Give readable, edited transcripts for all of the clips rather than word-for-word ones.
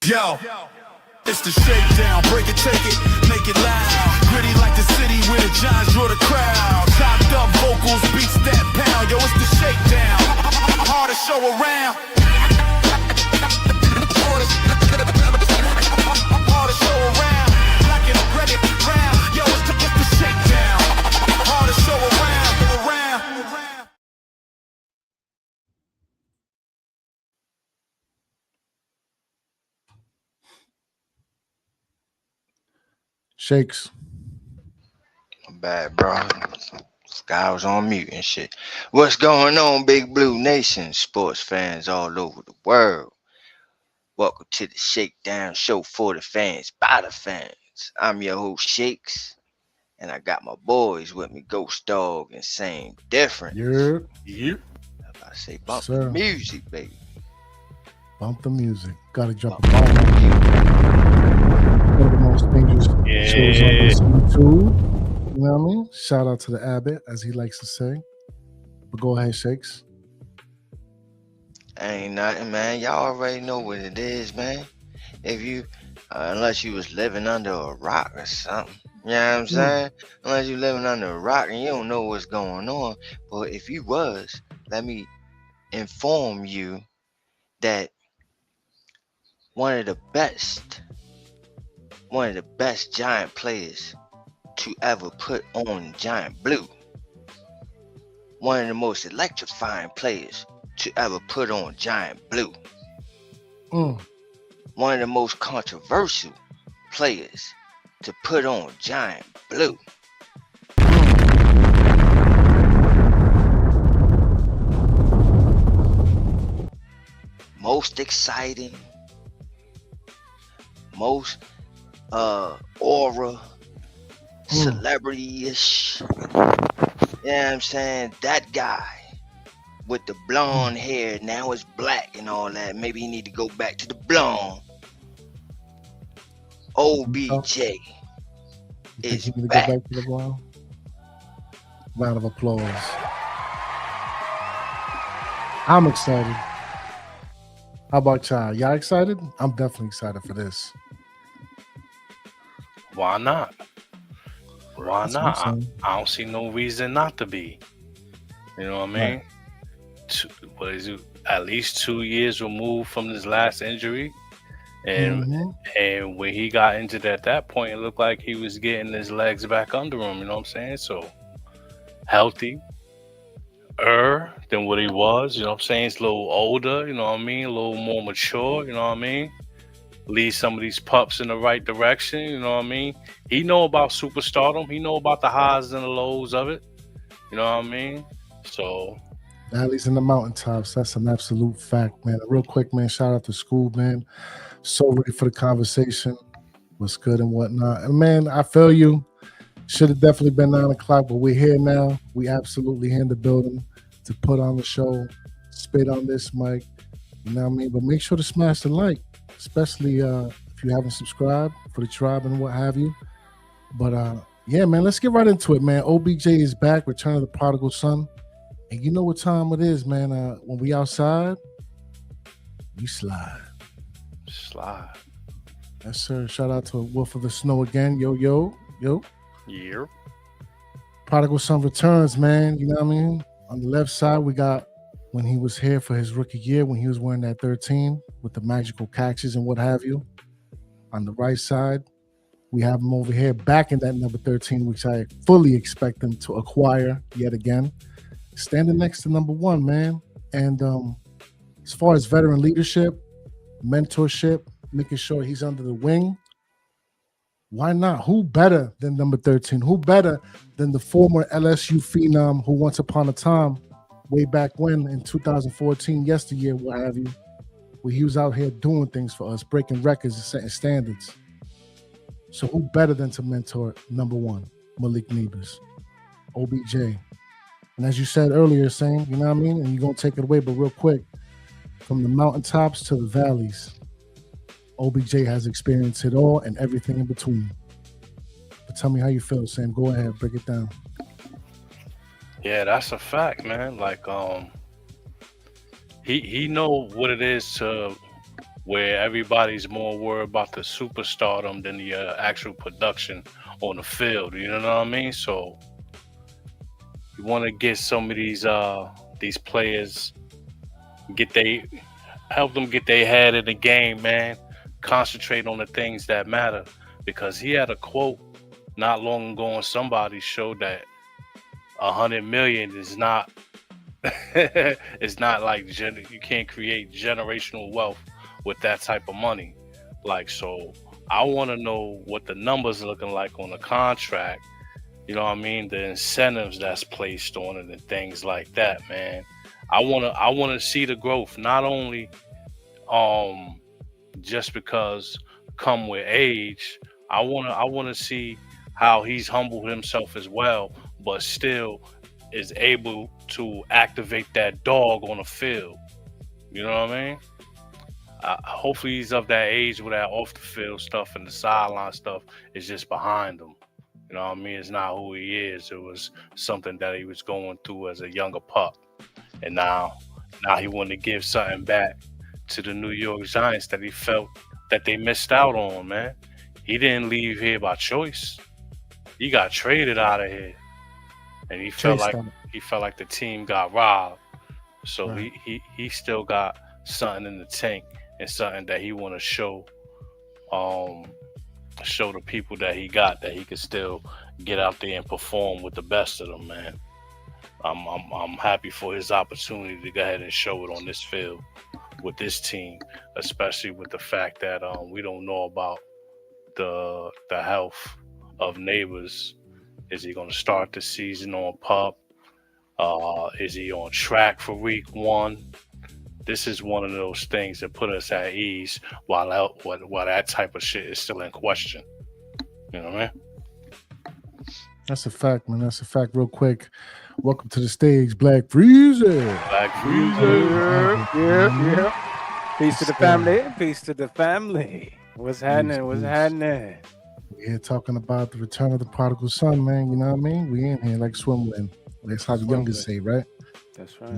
Yo, it's the shakedown. Break it, take it, make it loud. Gritty like the city where the Giants draw the crowd. Chopped up vocals, beats that pound. Yo, it's the shakedown. Hardest show around. Hardest show around. Black and ready round. Yo, it's the shakedown. Hardest show around. Shakes. Bad, bro. This guy was on mute and shit. What's going on, Big Blue Nation? Sports fans all over the world. Welcome to the Shakedown show for the fans, by the fans. I'm your host, Shakes, and I got my boys with me, Ghost Dog and Same Difference. Yeah. I say bump the music, baby. Bump the music. Gotta drop a bomb on you. One of the most dangerous shows on this YouTube. You know what I mean? Shout out to the Abbott, as he likes to say. But go ahead, Shakes. Ain't nothing, man. Y'all already know what it is, man. If you, unless you was living under a rock or something, you know what I'm saying? Unless you living under a rock and you don't know what's going on. But if you was, let me inform you that one of the best Giant players to ever put on Giant Blue, one of the most electrifying players to ever put on Giant Blue, one of the most controversial players to put on Giant Blue. Most exciting, most aura, celebrity-ish. You know what I'm saying? That guy with the blonde hair, now it's black and all that. Maybe he need to go back to the blonde. OBJ is back. Go back to the blonde? Round of applause. I'm excited. How about y'all? Y'all excited? I'm definitely excited for this. Why not? Why not? I don't see no reason not to be. You know what I mean? Right. What is it? At least 2 years removed from this last injury, and when he got injured at that point, it looked like he was getting his legs back under him. You know what I'm saying? So healthy, than what he was. You know what I'm saying? He's a little older. You know what I mean? A little more mature. You know what I mean? Lead some of these pups in the right direction. You know what I mean? He know about superstardom. He know about the highs and the lows of it. You know what I mean? So valleys in the mountaintops. That's an absolute fact, man. Real quick, man. Shout out to School, man. So ready for the conversation. What's good and whatnot. And man, I feel you. Should have definitely been 9 o'clock, but we're here now. We absolutely here in the building to put on the show, spit on this mic. You know what I mean? But make sure to smash the like, especially if you haven't subscribed for the tribe and what have you. But yeah, man, let's get right into it, man. OBJ is back, return of the prodigal son. And you know what time it is, man. When we outside, we slide. Slide. Yes, sir. Shout out to Wolf of the Snow again. Yo. Yeah. Prodigal son returns, man. You know what I mean? On the left side, we got when he was here for his rookie year, when he was wearing that 13 with the magical catches and what have you. On the right side, we have him over here back in that number 13, which I fully expect him to acquire yet again. Standing next to number 1, man. And as far as veteran leadership, mentorship, making sure he's under the wing, why not? Who better than number 13? Who better than the former LSU phenom who once upon a time, way back when in 2014, yesteryear, what have you, where he was out here doing things for us, breaking records and setting standards. So who better than to mentor number 1, Malik Neighbors, OBJ. And as you said earlier, saying, you know what I mean? And you're going to take it away, but real quick, from the mountaintops to the valleys, OBJ has experienced it all and everything in between. But tell me how you feel, Sam. Go ahead, break it down. Yeah, that's a fact, man. Like, he know what it is to where everybody's more worried about the superstardom than the actual production on the field. You know what I mean? So you want to get some of these players, get they help them get their head in the game, man. Concentrate on the things that matter. Because he had a quote not long ago on somebody's show that 100 million is not it's not like you can't create generational wealth with that type of money. Like, so I want to know what the numbers are looking like on the contract. You know what I mean? The incentives that's placed on it and things like that, man. I wanna see the growth, not only just because come with age. I wanna see how he's humbled himself as well, but still is able to activate that dog on the field. You know what I mean? Hopefully he's of that age where that off the field stuff and the sideline stuff is just behind him. You know what I mean? It's not who he is. It was something that he was going through as a younger pup, and now he wanted to give something back to the New York Giants that he felt that they missed out on. Man, he didn't leave here by choice. He got traded out of here, and he felt like the team got robbed. So Right. he still got something in the tank and something that he want to show the people that he got, that he could still get out there and perform with the best of them, man. I'm happy for his opportunity to go ahead and show it on this field with this team, especially with the fact that we don't know about the health of Neighbors. Is he going to start the season on pup? Is he on track for week 1? This is one of those things that put us at ease while that type of shit is still in question. You know what I mean? That's a fact, man. That's a fact. Real quick, welcome to the stage, Black Freezer. Black Freezer. Yeah. Peace to the family. Peace to the family. What's happening? What's happening? We're here talking about the return of the prodigal son, man. You know what I mean? We in here like swimwear. That's how the youngest say, right? That's right.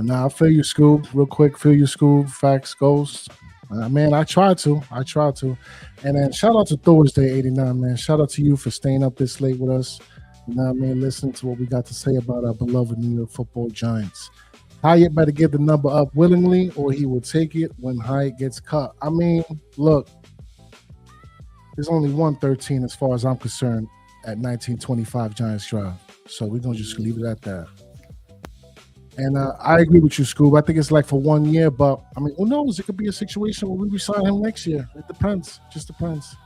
Now I feel you, Scoob. Real quick, feel you, Scoob. Facts, Ghost. Man, I try to. And then shout out to Thursday 89, man. Shout out to you for staying up this late with us. You know what I mean? Listening to what we got to say about our beloved New York Football Giants. Hyatt better give the number up willingly, or he will take it when Hyatt gets cut. I mean, look, there's only 113 as far as I'm concerned at 1925 Giants Drive. So we're going to just leave it at that. And I agree with you, Scoob. I think it's like for 1 year, but I mean, who knows? It could be a situation where we resign him next year. It depends. Just depends.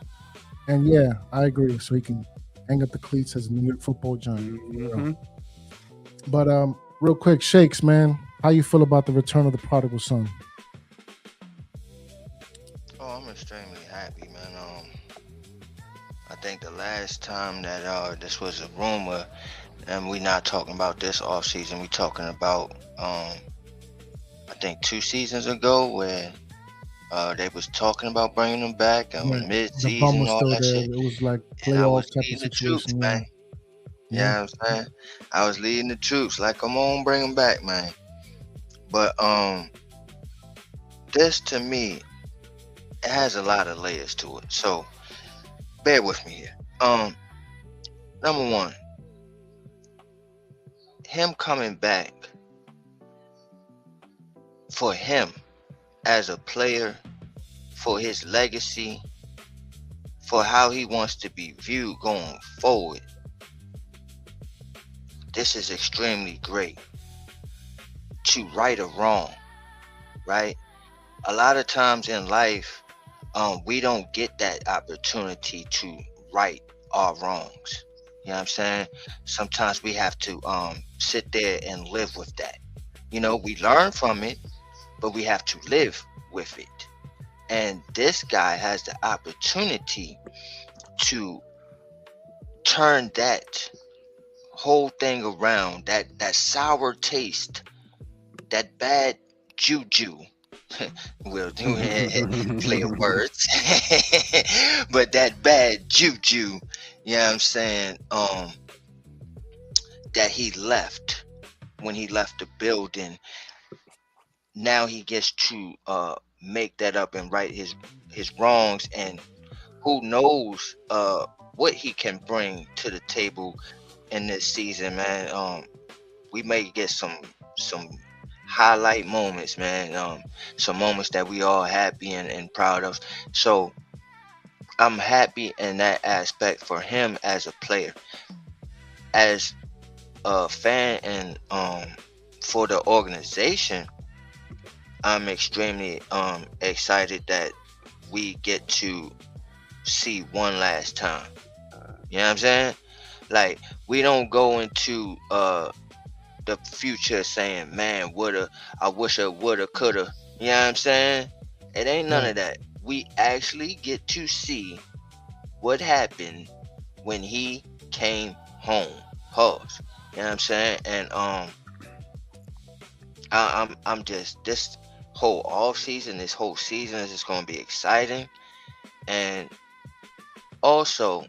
And yeah, I agree. So he can hang up the cleats as a New York Football Giant. Mm-hmm. But real quick, Shakes, man, how you feel about the return of the prodigal son? Oh, I'm extremely happy, man. I think the last time that this was a rumor, and we're not talking about this offseason, we're talking about I think 2 seasons ago where they was talking about bringing him back mid-season, all that shit. It was like And I was playoff type leading of the troops, situation, man. You know what I'm saying? I was leading the troops, like, come on, bring him back, man. But this to me, it has a lot of layers to it. So bear with me here. Number one, him coming back, for him as a player, for his legacy, for how he wants to be viewed going forward, this is extremely great. To right a wrong, right? A lot of times in life, we don't get that opportunity to right our wrongs. You know what I'm saying? Sometimes we have to sit there and live with that. You know, we learn from it, but we have to live with it. And this guy has the opportunity to turn that whole thing around, that sour taste, that bad juju. We'll do it, play words. But that bad juju, you know what I'm saying, that he left when he left the building, now he gets to make that up and right his wrongs, and who knows what he can bring to the table in this season, man. We may get some highlight moments, man. Some moments that we all happy and proud of. So I'm happy in that aspect for him as a player, as a fan, and for the organization. I'm extremely excited that we get to see one last time. You know what I'm saying? Like, we don't go into the future saying, man, I wish I woulda, coulda. You know what I'm saying? It ain't none of that. We actually get to see what happened when he came home. Pause. You know what I'm saying? And I'm just, this whole off season, this whole season is just gonna be exciting. And also,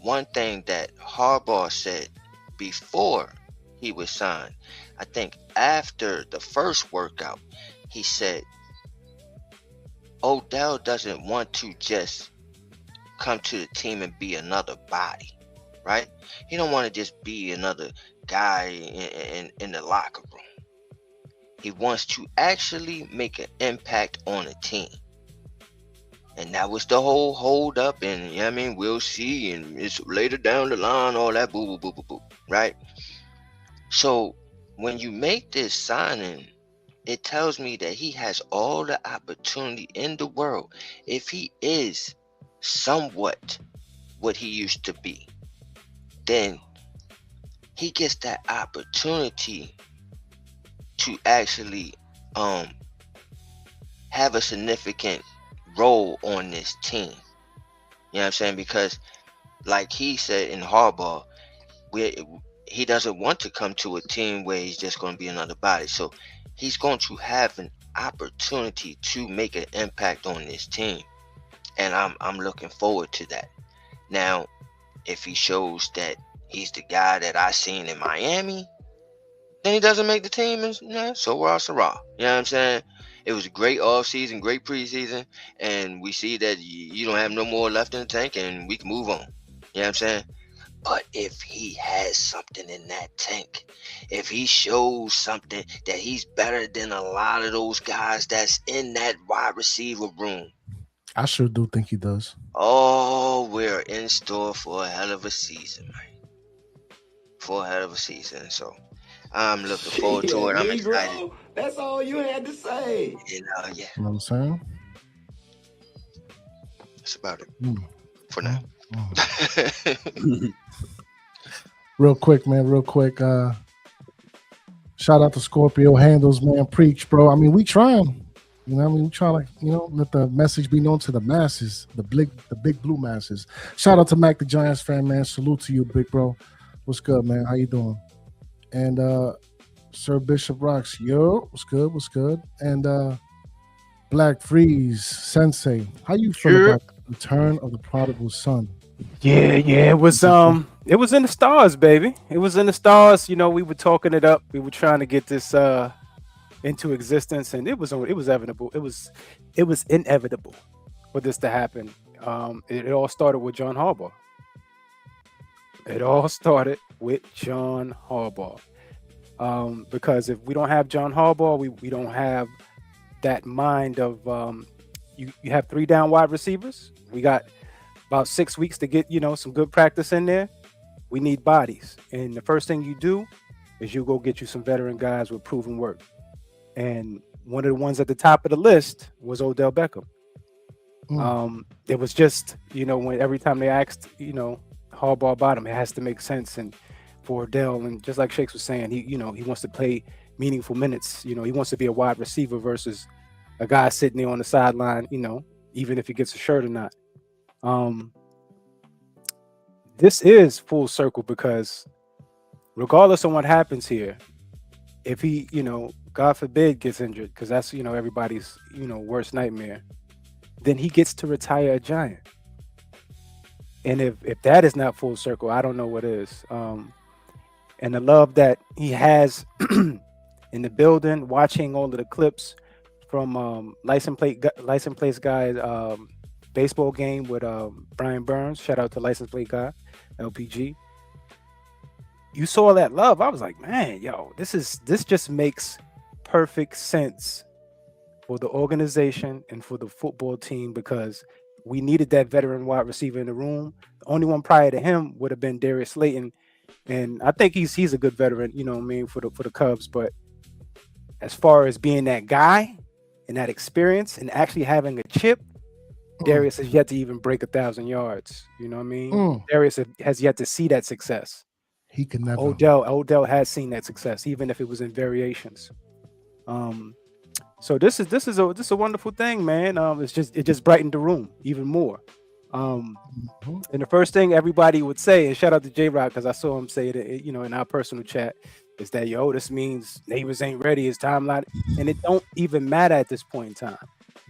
one thing that Harbaugh said before he was signed, I think after the first workout, he said Odell doesn't want to just come to the team and be another body, right? He don't want to just be another guy in the locker room. He wants to actually make an impact on a team. And that was the whole hold up, and you know what I mean, we'll see, and it's later down the line, all that boo boo boo boo boo, right? So when you make this signing, it tells me that he has all the opportunity in the world. If he is somewhat what he used to be, then he gets that opportunity to actually have a significant role on this team. You know what I'm saying? Because like he said in Harbaugh, he doesn't want to come to a team where he's just going to be another body. So he's going to have an opportunity to make an impact on this team. And I'm looking forward to that. Now, if he shows that he's the guy that I seen in Miami, then he doesn't make the team, and so we're Sarah. You know what I'm saying? It was a great offseason, great preseason, and we see that you don't have no more left in the tank, and we can move on. You know what I'm saying? But if he has something in that tank, if he shows something that he's better than a lot of those guys that's in that wide receiver room, I sure do think he does. oh, we're in store for a hell of a season, man. For a hell of a season. So I'm looking forward to it. I'm excited. That's all you had to say. And You know what I'm saying? that's about it for now. Real quick, man. Real quick. Shout out to Scorpio Handles, man. Preach, bro. I mean, we trying. You know what I mean? We trying to, let the message be known to the masses, the big blue masses. Shout out to Mac, the Giants fan, man. Salute to you, big bro. What's good, man? How you doing? And Sir Bishop Rocks, yo, what's good? What's good? And Black Freeze Sensei, how you feel about the return of the prodigal son? Yeah, it was in the stars, baby. It was in the stars. We were talking it up. We were trying to get this into existence, and it was inevitable. It was inevitable for this to happen. It all started with John Harbaugh. Because if we don't have John Harbaugh, we don't have that mind of you have 3 down wide receivers. We got about 6 weeks to get some good practice in there. We need bodies, and the first thing you do is you go get you some veteran guys with proven work. And one of the ones at the top of the list was Odell Beckham. It was just when every time they asked Harbaugh about him, it has to make sense. And for Odell, and just like Shakes was saying, he wants to play meaningful minutes. He wants to be a wide receiver versus a guy sitting there on the sideline. Even if he gets a shirt or not. This is full circle because regardless of what happens here, if he, God forbid, gets injured, because that's everybody's worst nightmare, then he gets to retire a Giant. And if that is not full circle, I don't know what is. And the love that he has in the building, watching all of the clips from license plate guy baseball game with Brian Burns. Shout out to license plate guy LPG. You saw that love. I was like, man, yo, this just makes perfect sense for the organization and for the football team, because we needed that veteran wide receiver in the room. The only one prior to him would have been Darius Slayton, and I think he's a good veteran, you know what I mean, for the Cubs. But as far as being that guy and that experience and actually having a chip, Darius has yet to even break 1,000 yards. You know what I mean? Darius has yet to see that success. He could never. Odell has seen that success, even if it was in variations. So this is a wonderful thing, man. It just brightened the room even more. And the first thing everybody would say, and shout out to J-Rock because I saw him say it, you know, in our personal chat, is that this means neighbors ain't ready. It's timeline, and it don't even matter at this point in time.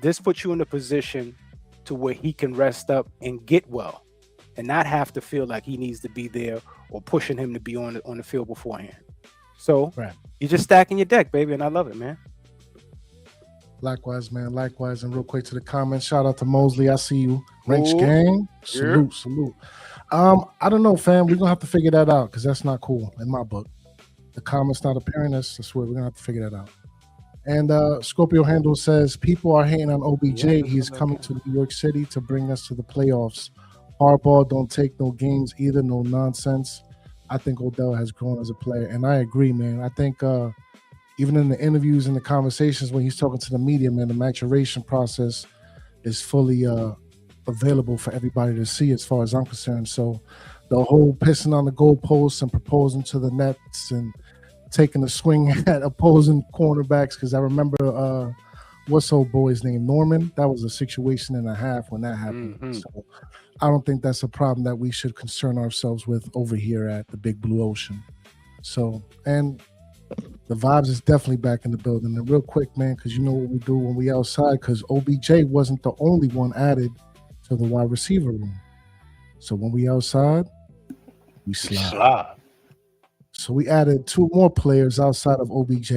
This puts you in a position to where he can rest up and get well, and not have to feel like he needs to be there or pushing him to be on the field beforehand. So you're just stacking your deck, baby, and I love it, man. Likewise, man. Likewise. And real quick to the comments, shout out to Mosley. I see you. Ranks gang. Salute. I don't know, fam. We're gonna have to figure that out because that's not cool in my book. The comments not appearing. I swear we're gonna have to figure that out. And Scorpio Handle says people are hating on OBJ. He's coming to New York City to bring us to the playoffs. Harbaugh don't take no games either. No nonsense. I think Odell has grown as a player, and I agree, man. I think even in the interviews and the conversations when he's talking to the media, man, the maturation process is fully available for everybody to see as far as I'm concerned. So the whole pissing on the goalposts and proposing to the Nets and taking a swing at opposing cornerbacks, because I remember what's old boy's name, Norman? That was a situation and a half when that happened. So I don't think that's a problem that we should concern ourselves with over here at the Big Blue Ocean. So, and the vibes is definitely back in the building. And real quick, man, because you know what we do when we outside, because OBJ wasn't the only one added to the wide receiver room. So when we outside, we slide. So we added two more players outside of OBJ,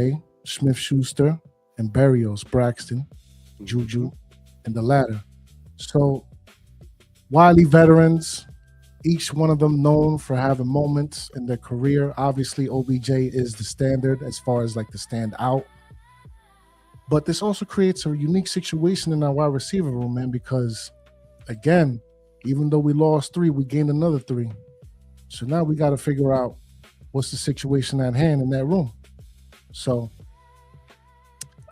Smith-Schuster and Berrios, Braxton, Juju, and the latter. So wily veterans, each one of them known for having moments in their career. Obviously, OBJ is the standard as far as like the stand out. But this also creates a unique situation in our wide receiver room, man, because, again, even though we lost 3, we gained another 3. So now we got to figure out what's the situation at hand in that room. So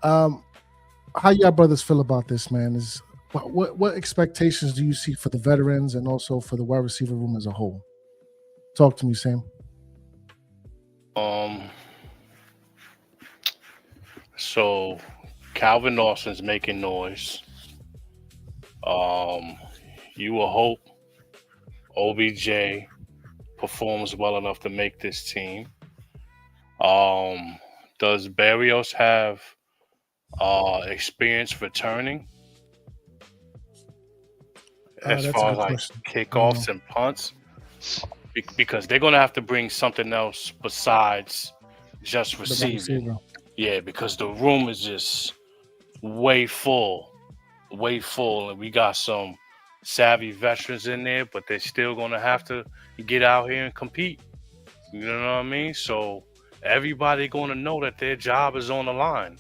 how y'all brothers feel about this, man? Is what expectations do you see for the veterans and also for the wide receiver room as a whole? Talk to me, Sam. So Calvin Austin's making noise. You will hope OBJ performs well enough to make this team. Does Berrios have experience returning as far as like kickoffs and punts? Because they're going to have to bring something else besides just receiving. Yeah, because the room is just way full, and we got some savvy veterans in there, but they're still going to have to get out here and compete. You know what I mean? So everybody going to know that their job is on the line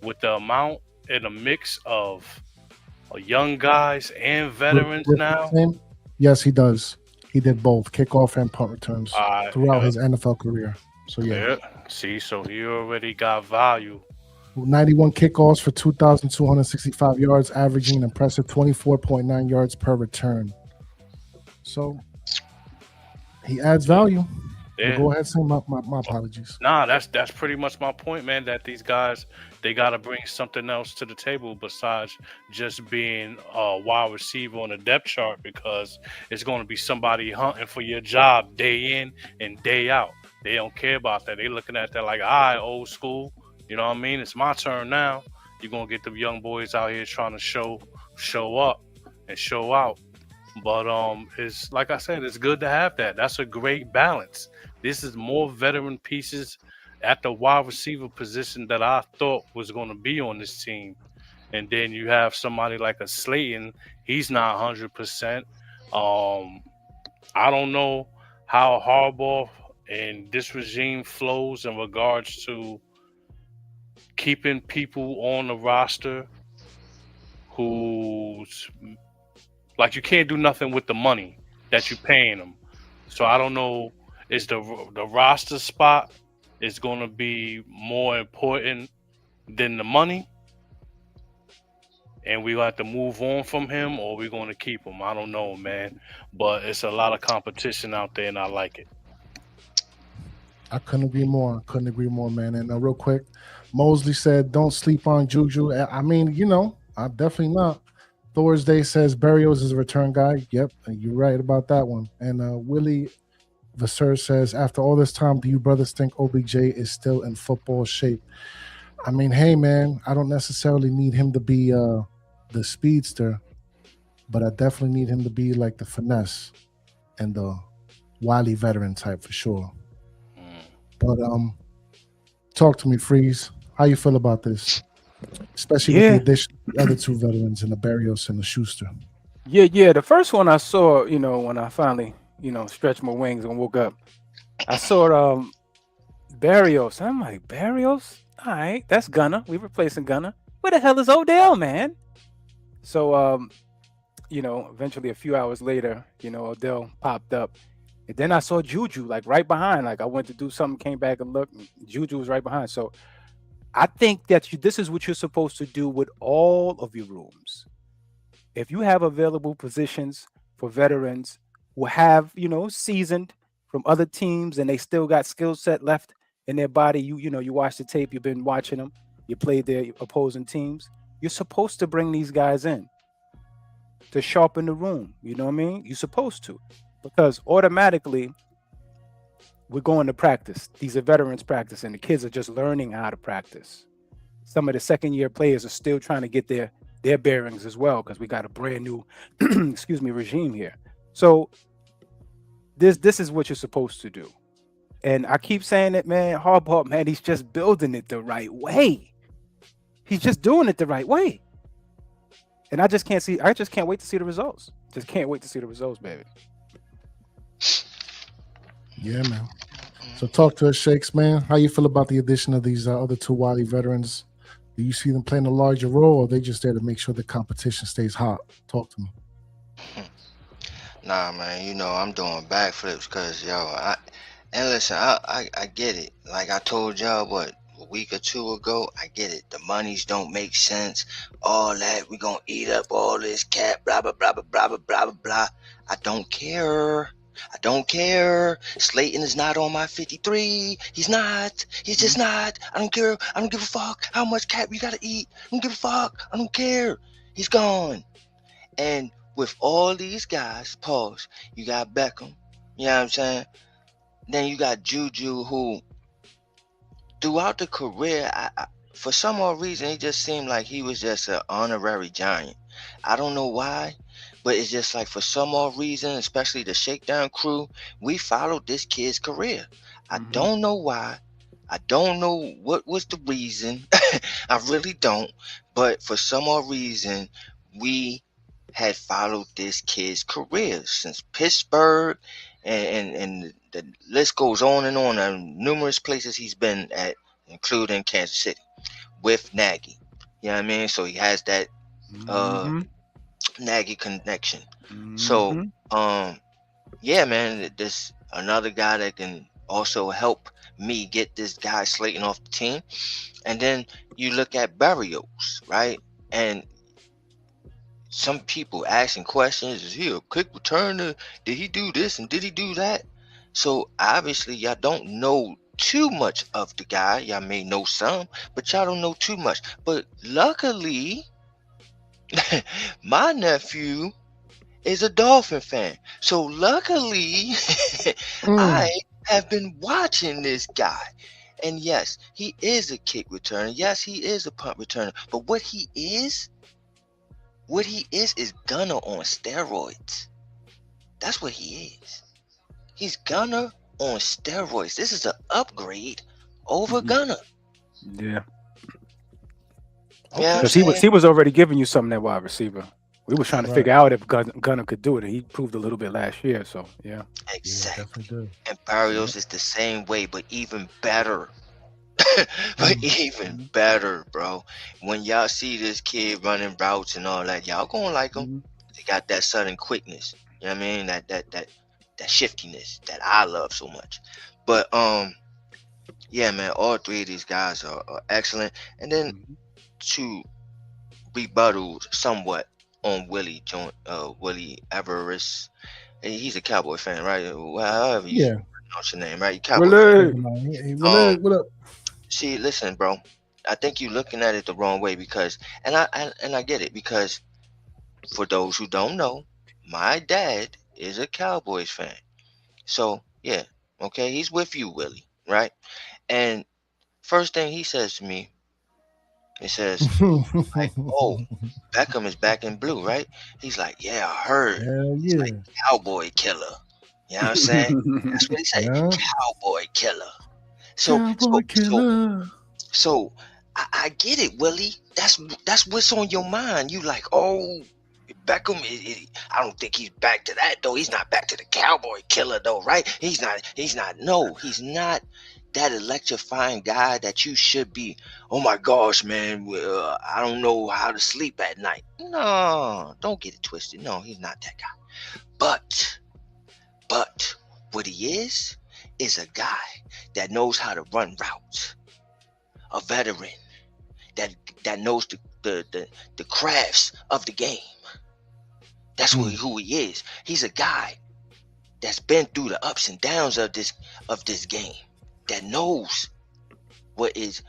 with the amount and a mix of young guys and veterans now. Yes, he does. He did both kickoff and punt returns throughout his NFL career. So yeah. See, so he already got value. 91 kickoffs for 2,265 yards, averaging an impressive 24.9 yards per return. So he adds value. Yeah. Go ahead, Sam. My apologies. Nah, that's pretty much my point, man. That these guys, they got to bring something else to the table besides just being a wide receiver on the depth chart, because it's going to be somebody hunting for your job day in and day out. They don't care about that. They looking at that like, all right, old school. You know what I mean? It's my turn now. You're going to get the young boys out here trying to show up and show out. But it's like I said, it's good to have that. That's a great balance. This is more veteran pieces at the wide receiver position that I thought was going to be on this team. And then you have somebody like a Slayton. He's not 100%. I don't know how Harbaugh and this regime flows in regards to keeping people on the roster who's like, you can't do nothing with the money that you're paying them. So I don't know, is the roster spot is going to be more important than the money, and we have to move on from him, or we're going to keep him? I don't know, man. But it's a lot of competition out there, and I like it. I couldn't agree more. Couldn't agree more, man. And real quick, Mosley said, "Don't sleep on Juju." I mean, I'm definitely not. Thursday says Barrios is a return guy. Yep, you're right about that one. And Willie Vasseur says, "After all this time, do you brothers think OBJ is still in football shape?" I mean, hey, man, I don't necessarily need him to be the speedster, but I definitely need him to be like the finesse and the wily veteran type for sure. But talk to me, Freeze. How you feel about this? Especially with the addition of the other two veterans and the Barrios and the Schuster. Yeah. The first one I saw, when I finally, stretched my wings and woke up, I saw Barrios. I'm like, Barrios? All right, that's Gunner. We're replacing Gunner. Where the hell is Odell, man? So, eventually a few hours later, Odell popped up. And then I saw Juju like right behind. Like I went to do something, came back and looked, and Juju was right behind. So I think that this is what you're supposed to do with all of your rooms. If you have available positions for veterans who have, seasoned from other teams and they still got skill set left in their body, you watch the tape, you've been watching them, you played their opposing teams, you're supposed to bring these guys in to sharpen the room. You know what I mean? You're supposed to. Because automatically we're going to practice. These are veterans practice, and the kids are just learning how to practice. Some of the second-year players are still trying to get their bearings as well, because we got a brand new, regime here. So this is what you're supposed to do. And I keep saying it, man. Harbaugh, man, he's just building it the right way. He's just doing it the right way. And I just can't wait to see the results. Just can't wait to see the results, baby. Yeah, man. So talk to us, Shakes, man. How you feel about the addition of these other two wily veterans? Do you see them playing a larger role, or are they just there to make sure the competition stays hot? Talk to me. Nah, man, I'm doing backflips because, listen, I get it. Like I told y'all, a week or two ago, I get it. The monies don't make sense. All that, we gonna eat up all this cap, blah, blah, blah, blah, blah, blah, blah, blah, blah. I don't care. Slayton is not on my 53. He's not. He's just not. I don't care. I don't give a fuck how much cap we gotta eat. I don't give a fuck. I don't care. He's gone. And with all these guys, pause, you got Beckham, you know what I'm saying? Then you got Juju, who throughout the career, for some odd reason, it just seemed like he was just an honorary giant. I don't know why, but it's just like for some odd reason, especially the Shakedown crew, we followed this kid's career. I don't know why. I don't know what was the reason. I really don't. But for some odd reason, we had followed this kid's career since Pittsburgh, and the list goes on and numerous places he's been at, including Kansas City with Nagy. You know what I mean? So he has that Nagy connection. So yeah, man, there's another guy that can also help me get this guy Slayton off the team. And then you look at Barrios, right? And some people asking questions, is he a quick returner? Did he do this and did he do that? So obviously y'all don't know too much of the guy. Y'all may know some, but y'all don't know too much. But luckily, my nephew is a Dolphin fan. So luckily, I have been watching this guy. And yes, he is a kick returner. Yes, he is a punt returner. But what he is Gunner on steroids. That's what he is. He's Gunner on steroids. This is an upgrade over Gunner. Yeah. You know what I'm Because saying? he was already giving you something that wide receiver. We was trying to Right. figure out if Gunner could do it, and he proved a little bit last year. So yeah. Yeah, Exactly. definitely did. And Barrios is the same way, but even better. But Mm. even better, bro. When y'all see this kid running routes and all that, y'all gonna like him. Mhm. They got that sudden quickness. You know what I mean? That shiftiness that I love so much. But yeah, man, all three of these guys are excellent. And then Mhm. to rebuttal somewhat on Willie Everest. He's a Cowboy fan, right? However you Yeah. pronounce your name, right? You Cowboy fan. Willie. Hey, Um, what up? See, listen, bro. I think you're looking at it the wrong way because, and I get it because for those who don't know, my dad is a Cowboys fan. So yeah, okay, he's with you, Willie, right? And first thing he says to me, he says, like, "Oh, Beckham is back in blue, right?" He's like, "Yeah, I heard." Hell He's like, yeah. "Cowboy killer." You know what I'm saying? That's what he said. Yeah. Cowboy killer. So, Cowboy so, so, killer. so I get it, Willie. That's what's on your mind. You like, oh, Beckham. I don't think he's back to that though. He's not back to the cowboy killer though, right? He's not. He's not. No, he's not that electrifying guy that you should be. Oh my gosh, man. I don't know how to sleep at night. No, don't get it twisted. No, he's not that guy. But what he is a guy that knows how to run routes. A veteran that knows the crafts of the game. That's who he is. He's a guy that's been through the ups and downs of this game, that knows what is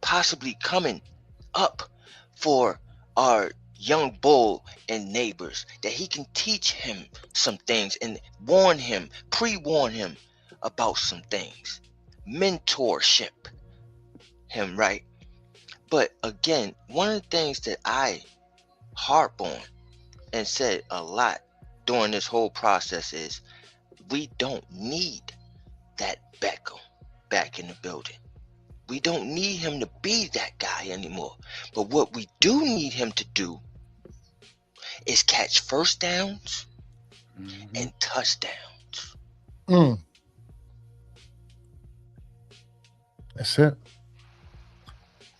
possibly coming up for our young bull and neighbors, that he can teach him some things and pre-warn him about some things. Mentorship him, right? But again, one of the things that I harp on and said a lot during this whole process is we don't need that Beckham back in the building. We don't need him to be that guy anymore. But what we do need him to do is catch first downs and touchdowns. Mm. That's it.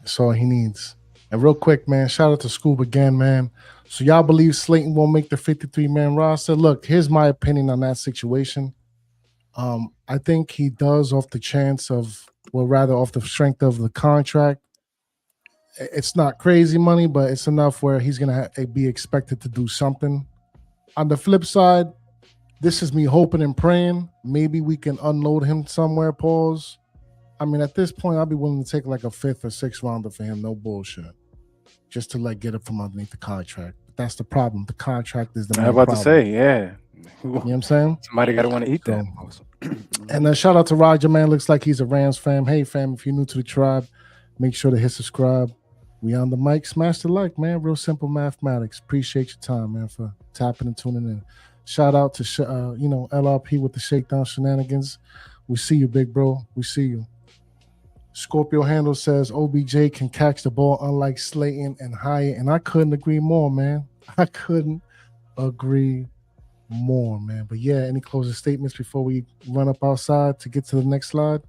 That's all he needs. And real quick, man, shout out to Scoob again, man. So y'all believe Slayton won't make the 53-man roster? Look, here's my opinion on that situation. I think he does off the chance of, well, rather off the strength of the contract. It's not crazy money, but it's enough where he's going to be expected to do something. On the flip side, this is me hoping and praying. Maybe we can unload him somewhere, pause. I mean, at this point, I'll be willing to take like a 5th or 6th rounder for him. No bullshit. Just to like get it from underneath the contract. But that's the problem. The contract is the main I was about problem. to say, yeah. You know what I'm saying? Somebody got to want to eat that. And then shout out to Roger, man. Looks like he's a Rams fan. Hey, fam, if you're new to the tribe, make sure to hit subscribe. We on the mic. Smash the like, man. Real simple mathematics. Appreciate your time, man, for tapping and tuning in. Shout out to, LRP with the Shakedown shenanigans. We see you, big bro. We see you. Scorpio Handle says OBJ can catch the ball unlike Slayton and Hyatt. And I couldn't agree more, man. I couldn't agree more, man. But yeah, any closing statements before we run up outside to get to the next slide?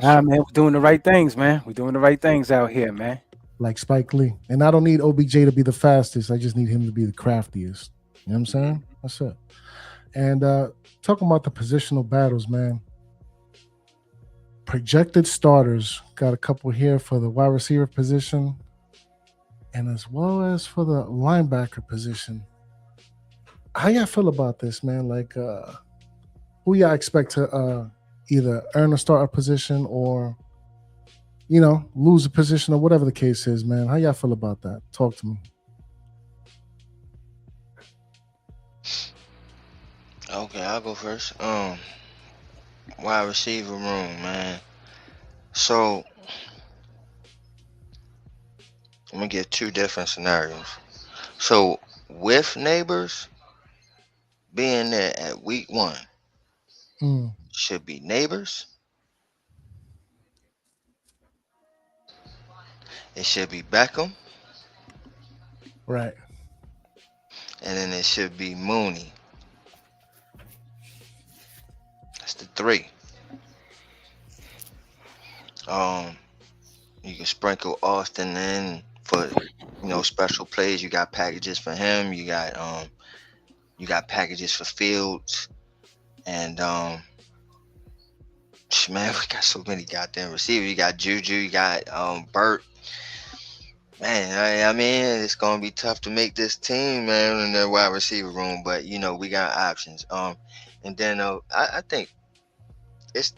Man, we're doing the right things, man. We're doing the right things out here, man. Like Spike Lee. And I don't need OBJ to be the fastest. I just need him to be the craftiest. You know what I'm saying? That's it. And talking about the positional battles, man. Projected starters. Got a couple here for the wide receiver position and as well as for the linebacker position. How y'all feel about this, man? Like, who y'all expect to either earn a starter position or, lose a position or whatever the case is, man? How y'all feel about that? Talk to me. Okay, I'll go first. Wide receiver room, man. So I'm gonna give 2 different scenarios. So with Neighbors being there at week 1, should be Neighbors. It should be Beckham, Right. and then it should be Mooney. That's the three. You can sprinkle Austin in for special plays. You got packages for him. You got packages for Fields, and man, we got so many goddamn receivers. You got Juju. You got Burt. Man, I mean, it's gonna be tough to make this team, man, in the wide receiver room. But we got options. And then I think it's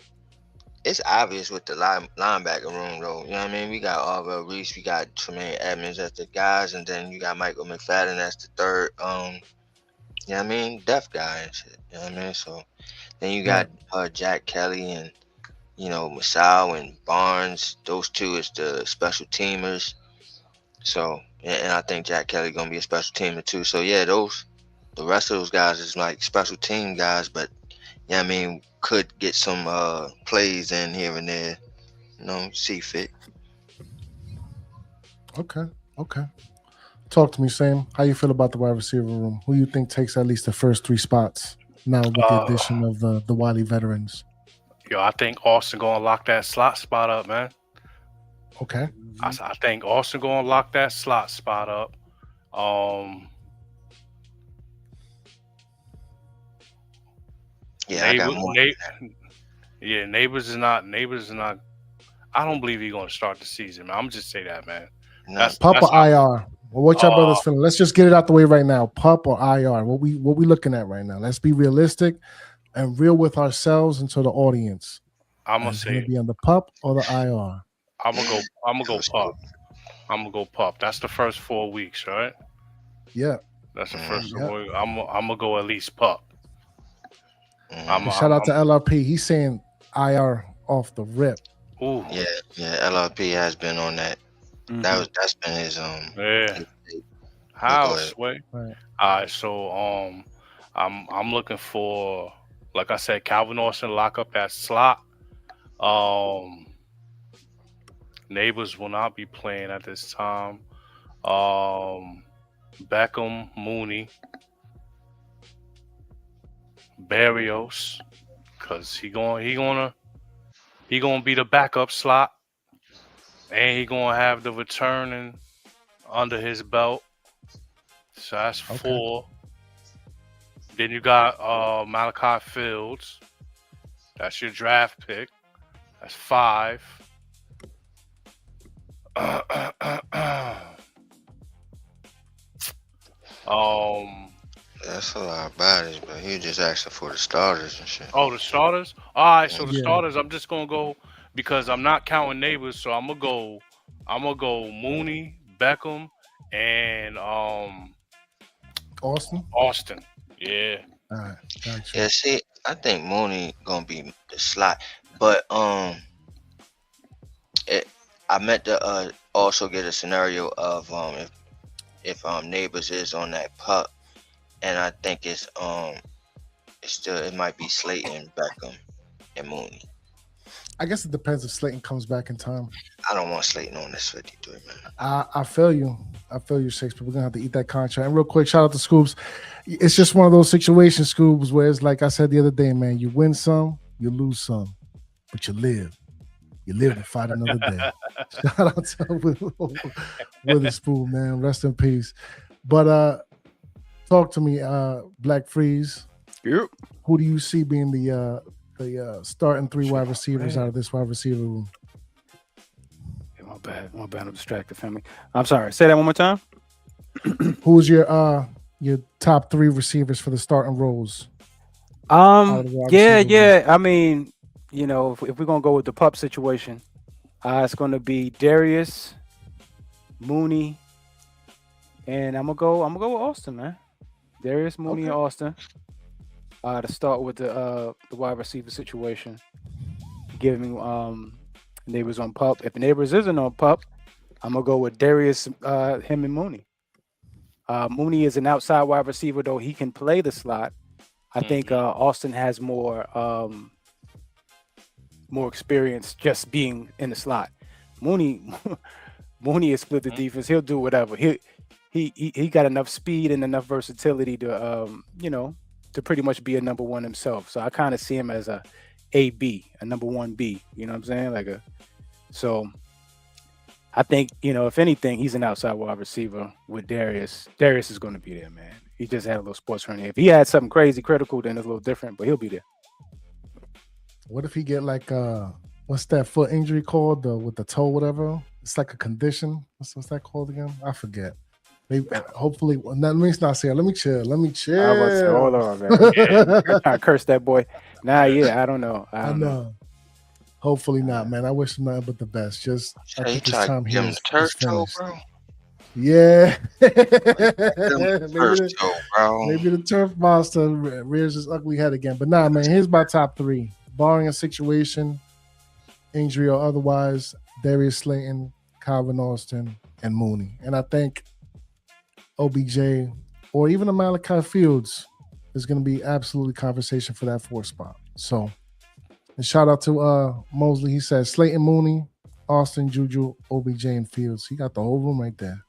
obvious with the linebacker room, though. You know what I mean? We got Arvell Reese, we got Tremaine Edmonds as the guys, and then you got Michael McFadden as the third. You know what I mean? Deaf guy and shit. You know what I mean? So then you got Jack Kelly and Masao and Barnes. Those two is the special teamers. So and I think Jack Kelly gonna be a special teamer too. So yeah, the rest of those guys is like special team guys, but I mean, could get some plays in here and there, see fit. Okay. Talk to me, Sam. How you feel about the wide receiver room? Who you think takes at least the first 3 spots now with the addition of the Wiley veterans? Yo, I think Austin gonna lock that slot spot up, man. Okay. I think Austin gonna lock that slot spot up. Yeah, I got more. Neighbors is not. I don't believe he's gonna start the season, man. I'm just say that, man. Pup or IR? Well, what y'all brothers feeling? Let's just get it out the way right now. Pup or IR? What we looking at right now? Let's be realistic and real with ourselves and to the audience. I'm gonna say be on the pup or the IR. I'm gonna go pup. I'm gonna go pup. That's the first 4 weeks, right? Yeah. That's the first 4 weeks. I'm gonna go at least pup. Shout out to LRP. He's saying IR off the rip. Ooh. Yeah. LRP has been on that. Mm-hmm. That's been his Yeah. How Sway? Right. All right. So I'm looking for, like I said, Calvin Austin lock up that slot. Neighbors will not be playing at this time. Beckham, Mooney, Barrios, because he gonna be the backup slot, and he gonna have the returning under his belt. So that's 4. Then you got Malachi Fields. That's your draft pick. That's 5. That's a lot of bodies, but he just asking for the starters and shit. Oh, the starters? All right, so the starters, I'm just gonna go because I'm not counting Neighbors, so I'm gonna go Mooney, Beckham, and Austin. Yeah. All right, gotcha. Yeah, see, I think Mooney gonna be the slot, but I meant to also get a scenario of if Neighbors is on that pup, and I think it might be Slayton, Beckham, and Mooney. I guess it depends if Slayton comes back in time. I don't want Slayton on this 53, man. I feel you, Shakespeare. We're gonna have to eat that contract. And real quick, shout out to Scoops. It's just one of those situations, Scoops, where it's like I said the other day, man. You win some, you lose some, but you live. You live to fight another day. Shout out to Witherspoon, man. Rest in peace. But talk to me, Black Freeze. Yep. Who do you see being the starting 3 wide receivers out of this wide receiver room? My bad. I'm distracted, family. I'm sorry. Say that one more time. Who's your top 3 receivers for the starting roles? Yeah. I mean, if we're gonna go with the pup situation, it's gonna be Darius, Mooney, and I'm gonna go with Austin, man. Darius, Mooney, and Austin. To start with the wide receiver situation, give me Neighbors on pup. If Neighbors isn't on pup, I'm gonna go with Darius, him and Mooney. Mooney is an outside wide receiver, though he can play the slot. I think Austin has more more experience just being in the slot. Mooney is split the defense. He'll do whatever. He got enough speed and enough versatility to to pretty much be a number one himself. So I kind of see him as a number 1B. You know what I'm saying? So I think, if anything, he's an outside wide receiver with Darius. Darius is going to be there, man. He just had a little sports hernia. If he had something crazy critical, then it's a little different, but he'll be there. What if he get what's that foot injury called? With the toe, whatever. It's like a condition. What's that called again? I forget. Maybe, hopefully, let me not say it. Let me chill. I was about to say, hold on, man. I cursed that boy. I don't know. I know. Hopefully not, man. I wish him nothing but the best. Just I think this time here is finished. Bro. Yeah. maybe bro. the turf monster rears his ugly head again. But nah, man, here's my top 3. Barring a situation, injury or otherwise, Darius Slayton, Calvin Austin, and Mooney. And I think OBJ or even a Malachi Fields is going to be absolutely conversation for that 4th spot. So, and shout out to Mosley. He says Slayton, Mooney, Austin, Juju, OBJ, and Fields. He got the whole room right there.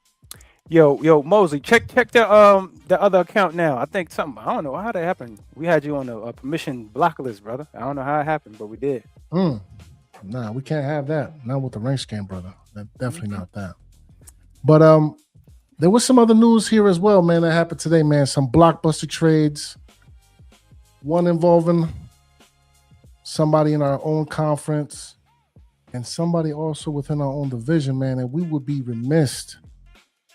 Yo, Mosley, check the other account now. I think I don't know how that happened. We had you on a permission block list, brother. I don't know how it happened, but we did. Nah, we can't have that. Not with the rank scan, brother. Definitely not that. But there was some other news here as well, man, that happened today, man. Some blockbuster trades. One involving somebody in our own conference and somebody also within our own division, man. And we would be remiss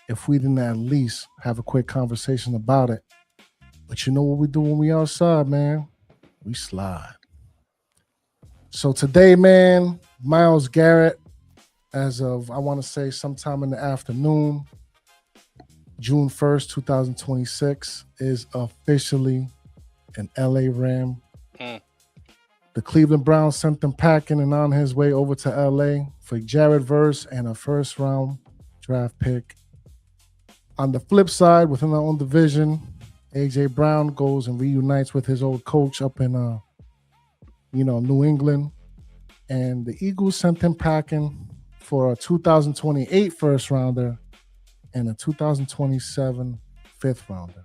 if we didn't at least have a quick conversation about it. But you know what we do when we outside, man? We slide. So today, man, Myles Garrett, as of, I want to say sometime in the afternoon, June 1st, 2026, is officially an LA Ram. The Cleveland Browns sent them packing and on his way over to LA for Jared Verse and a 1st-round draft pick. On the flip side, within our own division, AJ Brown goes and reunites with his old coach up in New England. And the Eagles sent him packing for a 2028 1st-rounder and a 2027 5th-rounder.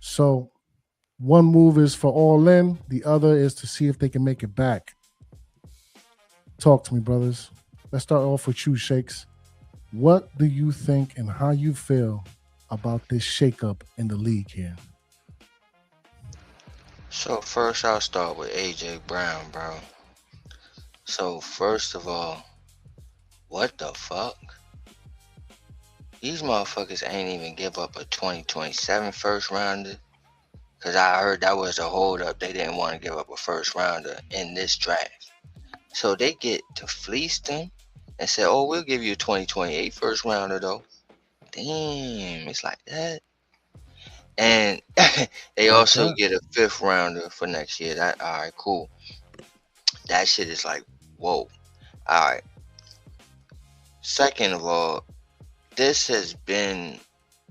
So one move is for all in, the other is to see if they can make it back. Talk to me, brothers. Let's start off with you, Shakes. What do you think and how you feel about this shakeup in the league here? So first I'll start with AJ Brown, bro. So first of all, what the fuck? These motherfuckers ain't even give up a 2027 1st-rounder. Cause I heard that was a holdup. They didn't want to give up a 1st-rounder in this draft. So they get to fleece them and say, oh, we'll give you a 2028 1st-rounder though. Damn, it's like that. And they also get a 5th-rounder for next year. That all right, cool. That shit is like, whoa. All right. Second of all, this has been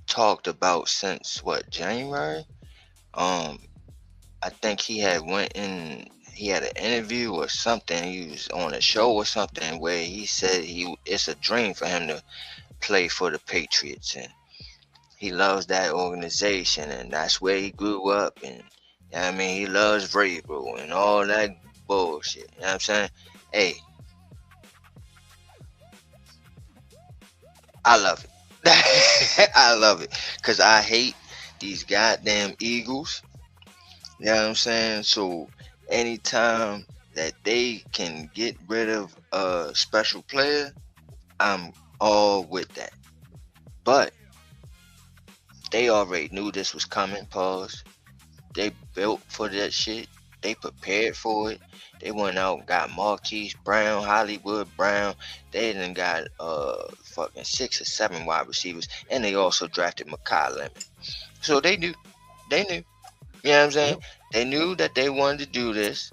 talked about since January? I think he had an interview or something. He was on a show or something where he said it's a dream for him to play for the Patriots, and he loves that organization, and that's where he grew up, and he loves Vrabel and all that bullshit. You know what I'm saying? Hey, I love it. I love it because I hate these goddamn Eagles. You know what I'm saying? So anytime that they can get rid of a special player, I'm all with that. But they already knew this was coming, pause. They built for that shit. They prepared for it. They went out and got Marquise Brown, Hollywood Brown. They done got fucking 6 or 7 wide receivers. And they also drafted Mekhi Lemon. So they knew. You know what I'm saying? Yep. They knew that they wanted to do this.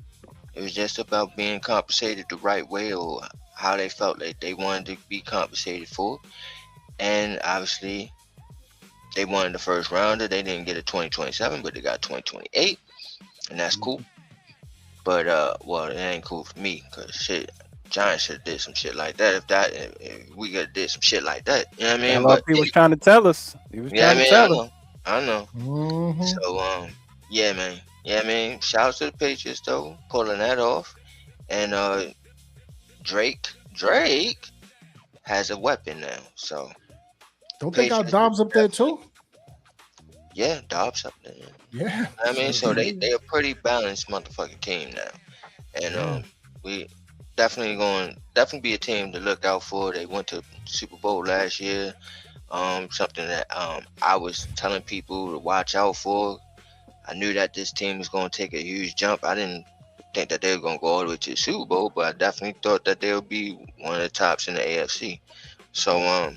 It was just about being compensated the right way, or how they felt like they wanted to be compensated for. And obviously, they wanted the 1st-rounder. They didn't get a 2027, but they got 2028. And that's cool. But well, it ain't cool for me because shit, Giants should have did some shit like that. If we could have did some shit like that, you know what I mean? But LRP was trying to tell us. He was yeah, I trying to mean, tell us. I know. Mm-hmm. So yeah, man. Yeah, I mean, shouts to the Patriots though, pulling that off. And Drake has a weapon now. So Don't they got Patriots Dobbs up there too? yeah, Dobbs up there. Yeah. I mean, so they a pretty balanced motherfucking team now. And we definitely be a team to look out for. They went to Super Bowl last year. Something that I was telling people to watch out for. I knew that this team was going to take a huge jump. I didn't think that they were going to go all the way to the Super Bowl, but I definitely thought that they would be one of the tops in the AFC. So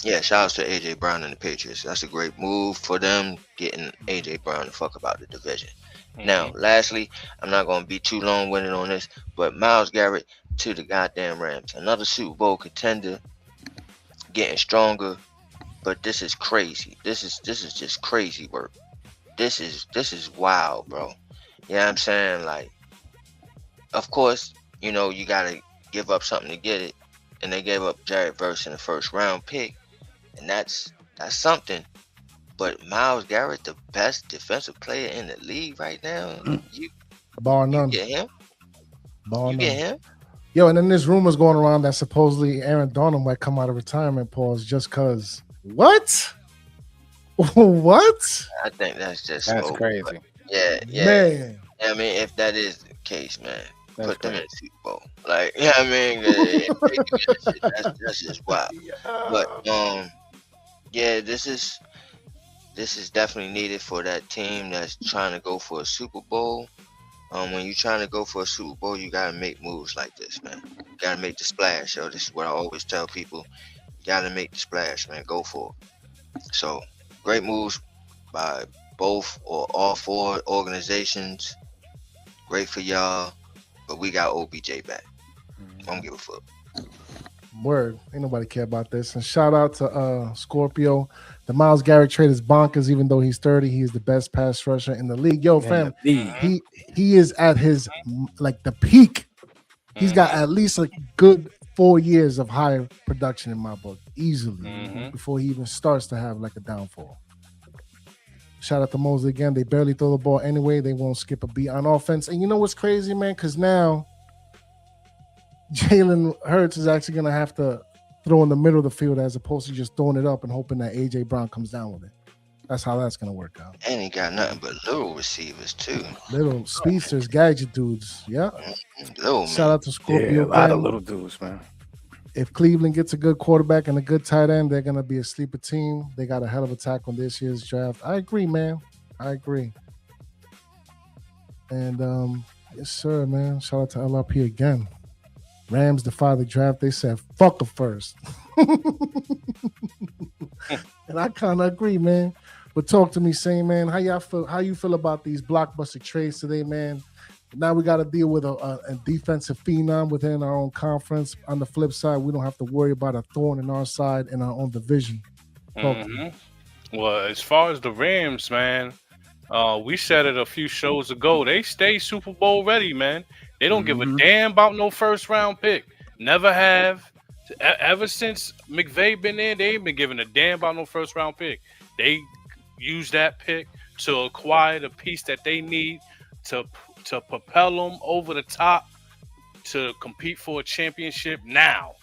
yeah, shout out to AJ Brown and the Patriots. That's a great move for them, getting AJ Brown to fuck about the division. Now, lastly, I'm not going to be too long-winded on this, but Myles Garrett to the goddamn Rams. Another Super Bowl contender, getting stronger, but this is crazy. This is just crazy work. This is wild, bro. You know what I'm saying? Like, of course, you know, you got to give up something to get it, and they gave up Jared Verse in the first round pick, and that's something. But Myles Garrett, the best defensive player in the league right now, Bar none. You get him? Bar You none. get him? Yo, and then there's rumors going around that supposedly Aaron Donald might come out of retirement pause just cause. What? What? I think that's just That's smoke, crazy. but yeah. Man. I mean, if that is the case, man, That's put them in the Super Bowl. Like, you know what I mean? If they do that shit, that's just wild. But yeah, this is definitely needed for that team that's trying to go for a Super Bowl. When you're trying to go for a Super Bowl, you gotta make moves like this, man. You gotta make the splash, yo. This is what I always tell people. You gotta make the splash, man. Go for it. So, great moves by both or all four organizations. Great for y'all. But we got OBJ back. Don't give a fuck. Word. Ain't nobody care about this. And shout out to Scorpio. The Myles Garrett trade is bonkers. Even though he's 30, he is the best pass rusher in the league. Yo, fam, he is at his like the peak. He's got at least a good 4 years of high production in my book, easily, before he even starts to have like a downfall. Shout out to Mosley again. They barely throw the ball anyway. They won't skip a beat on offense. And you know what's crazy, man? Because now Jalen Hurts is actually going to have to throw in the middle of the field as opposed to just throwing it up and hoping that A.J. Brown comes down with it. That's how that's going to work out. And he got nothing but little receivers, too. Little speedsters, gadget dudes. Yeah. Little, Shout out to Scorpio. Yeah, a lot of little dudes, man. If Cleveland gets a good quarterback and a good tight end, they're going to be a sleeper team. They got a hell of a tackle on this year's draft. I agree, man. I agree. And yes, sir, man. Shout out to LRP again. Rams defy the draft. They said, fuck a first. And I kind of agree, man. But talk to me, saying, man, how y'all feel? How you feel about these blockbuster trades today, man? Now we got to deal with a defensive phenom within our own conference. On the flip side, we don't have to worry about a thorn in our side in our own division. Well, as far as the Rams, man, we said it a few shows ago. They stay Super Bowl ready, man. They don't give a damn about no first round pick. Never have. Ever since McVay been there, they ain't been giving a damn about no first round pick. They use that pick to acquire the piece that they need to propel them over the top to compete for a championship now.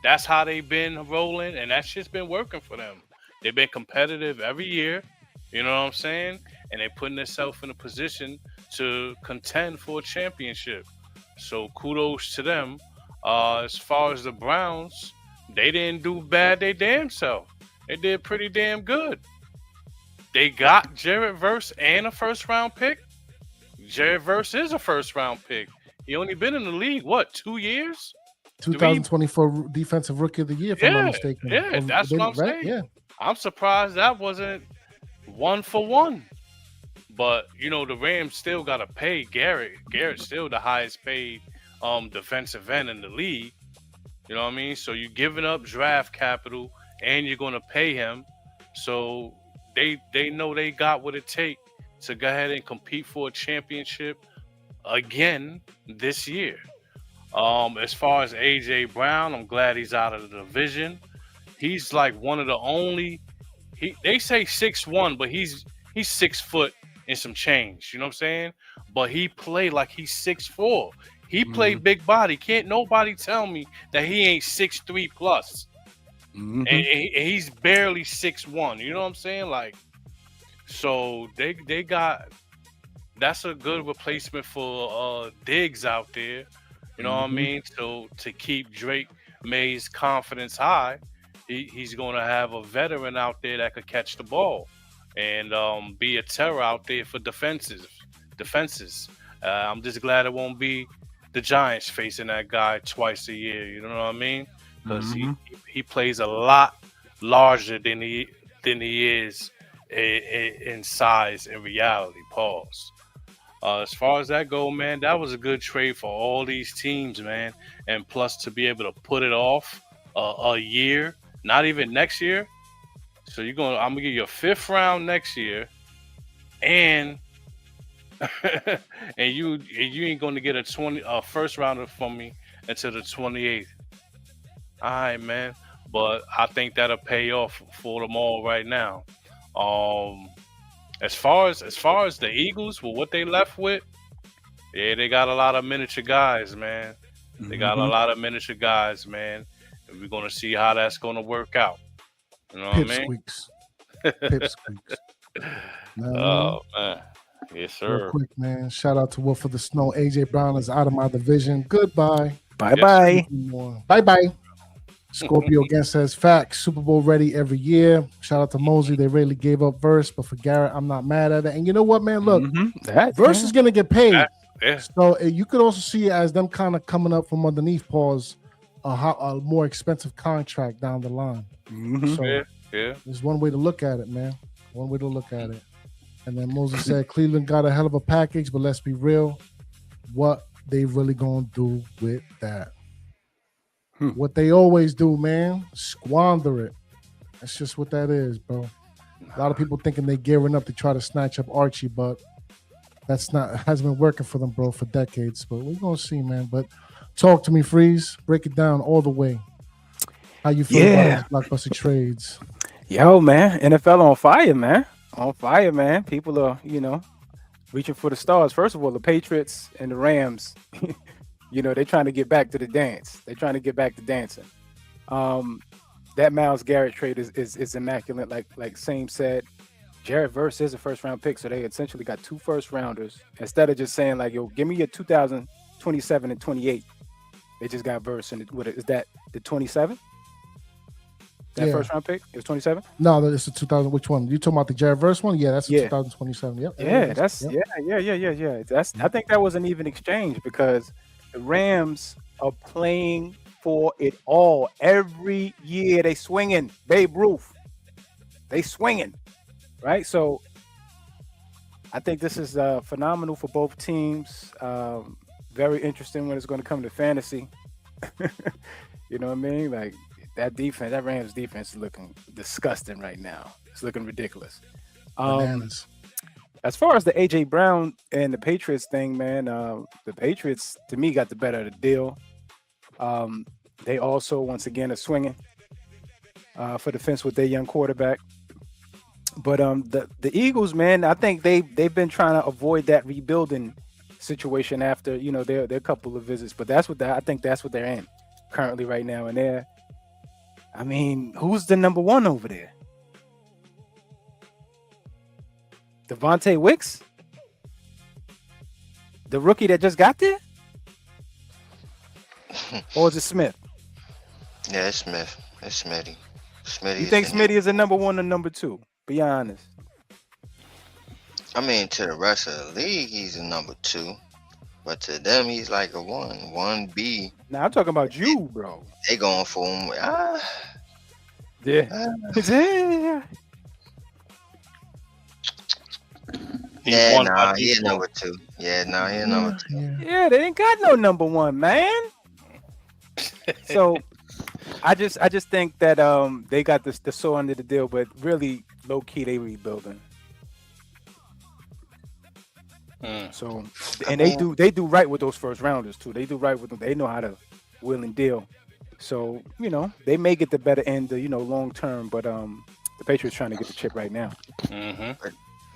That's how they've been rolling, and that shit's been working for them. They've been competitive every year, you know what I'm saying? And they're putting themselves in a position to contend for a championship. So kudos to them. As far as the Browns, they didn't do bad they damn self. They did pretty damn good. They got Jared Verse and a first round pick. Jared Verse is a first round pick. He only been in the league, what, 2 years? 2024 Defensive Rookie of the Year, if I'm not mistaken. Yeah, that's what I'm saying. Yeah. I'm surprised that wasn't 1-for-1. But, you know, the Rams still got to pay Garrett. Garrett's still the highest paid defensive end in the league. You know what I mean? So you're giving up draft capital and you're going to pay him. So they know they got what it takes to go ahead and compete for a championship. again this year. As far as AJ Brown, I'm glad he's out of the division. He's like one of the only. They say 6'1", but he's 6 foot and some change. You know what I'm saying? But he played like he's 6'4". He played big body. Can't nobody tell me that he ain't 6'3" plus. And he's barely 6'1". You know what I'm saying? Like, so they got. That's a good replacement for Diggs out there. You know what I mean? So to keep Drake May's confidence high, he's going to have a veteran out there that could catch the ball and be a terror out there for defenses. I'm just glad it won't be the Giants facing that guy twice a year. You know what I mean? Because he plays a lot larger than he is in size and reality. Pause. As far as that go, man, that was a good trade for all these teams, man. And plus, to be able to put it off a year, not even next year. So I'm gonna give you a 5th round next year, and and you ain't gonna get a first rounder from me until the 28th. All right, man. But I think that'll pay off for them all right now. As far as the Eagles, with what they left with, yeah, they got a lot of miniature guys, man. They got a lot of miniature guys, man. And we're gonna see how that's gonna work out. You know what I mean? Pipsqueaks. Oh man. Yes, sir. Real quick, man. Shout out to Wolf of the Snow. AJ Brown is out of my division. Goodbye. Bye. Bye. Scorpio again says facts. Super Bowl ready every year. Shout out to Mosley. They really gave up Verse, but for Garrett, I'm not mad at it. And you know what, man? Look, Verse is gonna get paid. So you could also see it as them kind of coming up from underneath pause a more expensive contract down the line. So there's one way to look at it, man. One way to look at it. And then Moses said Cleveland got a hell of a package, but let's be real. What they really gonna do with that? What they always do, man, squander it. That's just what that is, bro. A lot of people thinking they gearing up to try to snatch up Archie, but hasn't been working for them, bro, for decades. But we're gonna see, man. But talk to me, Freeze. Break it down all the way. How you feel about these blockbuster trades? Yo, man, NFL on fire, man. On fire, man. People are, reaching for the stars. First of all, the Patriots and the Rams. They're trying to get back to the dance. They're trying to get back to dancing. That Myles Garrett trade is immaculate. Like Same said, Jared Verse is a first-round pick, so they essentially got 2 first-rounders. Instead of just saying, like, yo, give me your 2027 and 28. They just got Verse. And is that the 27? That first-round pick? It was 27? No, it's the 2000. Which one? You talking about the Jared Verse one? Yeah, that's the 2027. Yep. Yeah. I think that was an even exchange because the Rams are playing for it all. Every year they swinging. Babe Ruth. They swinging. Right? So I think this is phenomenal for both teams. Very interesting when it's going to come to fantasy. You know what I mean? Like that defense, that Rams defense is looking disgusting right now. It's looking ridiculous. As far as the AJ Brown and the Patriots thing, man, the Patriots to me got the better of the deal. They also once again are swinging for the fence with their young quarterback. But the Eagles, man, I think they've been trying to avoid that rebuilding situation after their couple of visits. But I think that's what they're in currently right now. And who's the number one over there? Devontae Wicks? The rookie that just got there? Or is it Smith? Yeah, it's Smith. It's Smitty. You think Smitty is a number one or number two? Be honest. I mean, to the rest of the league, he's a number 2. But to them, he's like a 1B. Now, I'm talking about you, bro. They going for him. Yeah. He a number 2. He a number 2. Yeah, they ain't got no number one, man. So I just think that they got the saw under the deal, but really low key they rebuilding. So, and they do right with those first rounders too. They do right with them. They know how to wheel and deal. So, they may get the better end, long term. But the Patriots trying to get the chip right now.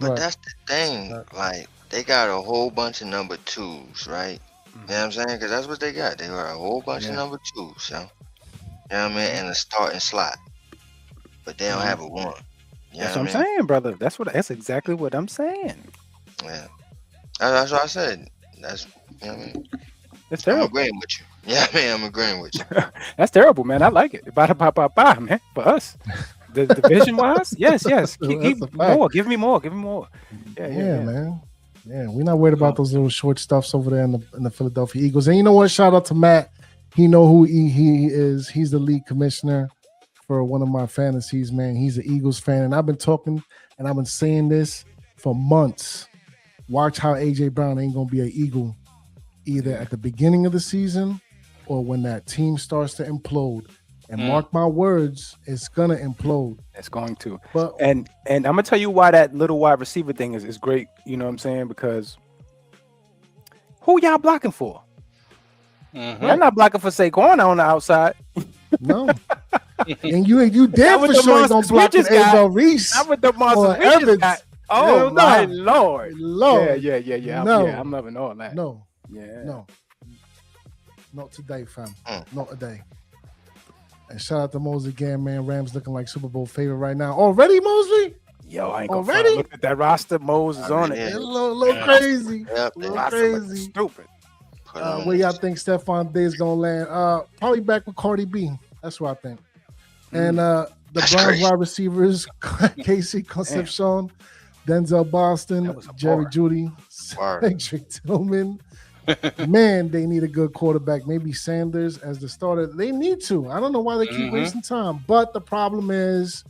But that's the thing. Like, they got a whole bunch of number 2s, right? You know what I'm saying? Because that's what they got. They got a whole bunch of number 2s, so. You know what I mean? And a starting slot. But they don't have a 1. That's what I'm saying, brother. That's exactly what I'm saying. Yeah. That's what I said. That's, you know what I mean? That's terrible. I'm agreeing with you. Yeah, man, I'm agreeing with you. That's terrible, man. I like it. Ba, man. For us. The division wise, yes. Keep more. Give me more. Yeah, man. Yeah, we're not worried about those little short stuffs over there in the Philadelphia Eagles. And you know what? Shout out to Matt. He know who he is. He's the league commissioner for one of my fantasies, man. He's an Eagles fan, and I've been talking and I've been saying this for months. Watch how AJ Brown ain't gonna be an Eagle either at the beginning of the season or when that team starts to implode. And mark my words, it's gonna implode. It's going to. But and I'm gonna tell you why that little wide receiver thing is great. You know what I'm saying? Because who y'all blocking for? You're not blocking for Saquon on the outside. No. And you damn for sure ain't gonna block with Abel Reese. Not with the monster Evans. Oh my Lord. Yeah. No. I'm loving all that. No. Yeah. No. Not today, fam. Not today. And shout out to Mosley again, man. Rams looking like Super Bowl favorite right now. Already, Mosley? Yo, I ain't gonna already look at that roster. Mose is on it. It's a little crazy. Yep, a little crazy. Stupid. Where y'all think Stephon Diggs gonna land? Probably back with Cardi B. That's what I think. And the Browns wide receivers, Casey Concepcion, Denzel Boston, Jerry Jeudy, Cedric Tillman. Man, they need a good quarterback. Maybe Sanders as the starter. They need to. I don't know why they keep wasting time. But the problem is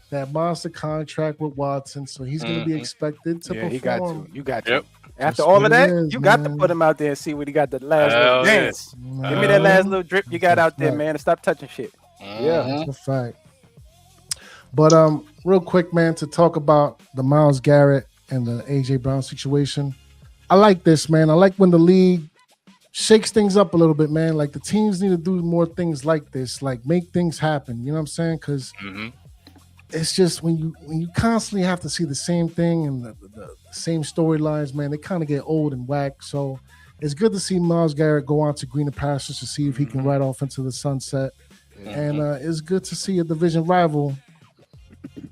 that monster contract with Watson, so he's going to be expected to perform. He got to. You got to. Yep. After all of that, you got to put him out there and see what he got the last little dance. Give me that last little drip you got out there, man, and stop touching shit. Yeah, that's a fact. But real quick, man, to talk about the Myles Garrett and the AJ Brown situation. I like this, man. I like when the league shakes things up a little bit, man. Like the teams need to do more things like this, like make things happen. You know what I'm saying? Because it's just when you constantly have to see the same thing and the same storylines, man, they kind of get old and whack. So it's good to see Myles Garrett go on to greener pastures to see if he can ride off into the sunset. And it's good to see a division rival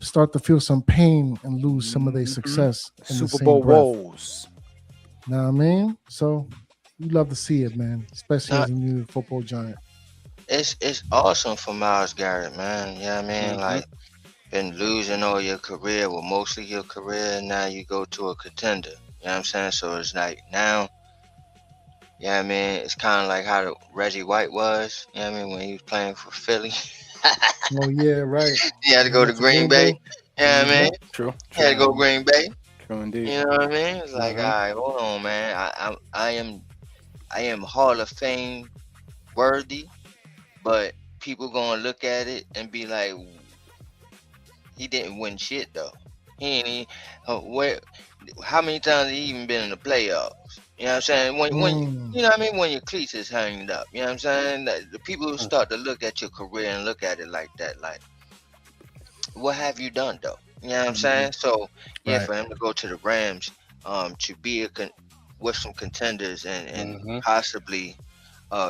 start to feel some pain and lose some of their success. In Super Bowl woes. Know what I mean? So you love to see it, man, especially as a new football giant. It's awesome for Myles Garrett, man. You know what I mean? Like, been losing all your career, well, mostly your career, and now you go to a contender. You know what I'm saying? So it's like now, you know what I mean? It's kind of like how Reggie White was, you know what I mean, when he was playing for Philly. Oh, yeah, right. He had to go to Green Bay. You know what I mean? True. He had to go to Green Bay. True indeed. You know what I mean? It's like, all right, hold on, man. I am Hall of Fame worthy, but people gonna look at it and be like, he didn't win shit though. He ain't how many times he even been in the playoffs? You know what I'm saying? When you know what I mean? When your cleats is hanging up, you know what I'm saying? The people who start to look at your career and look at it like that, like, what have you done though? You know what I'm saying? So yeah, for him to go to the Rams, to be with some contenders and possibly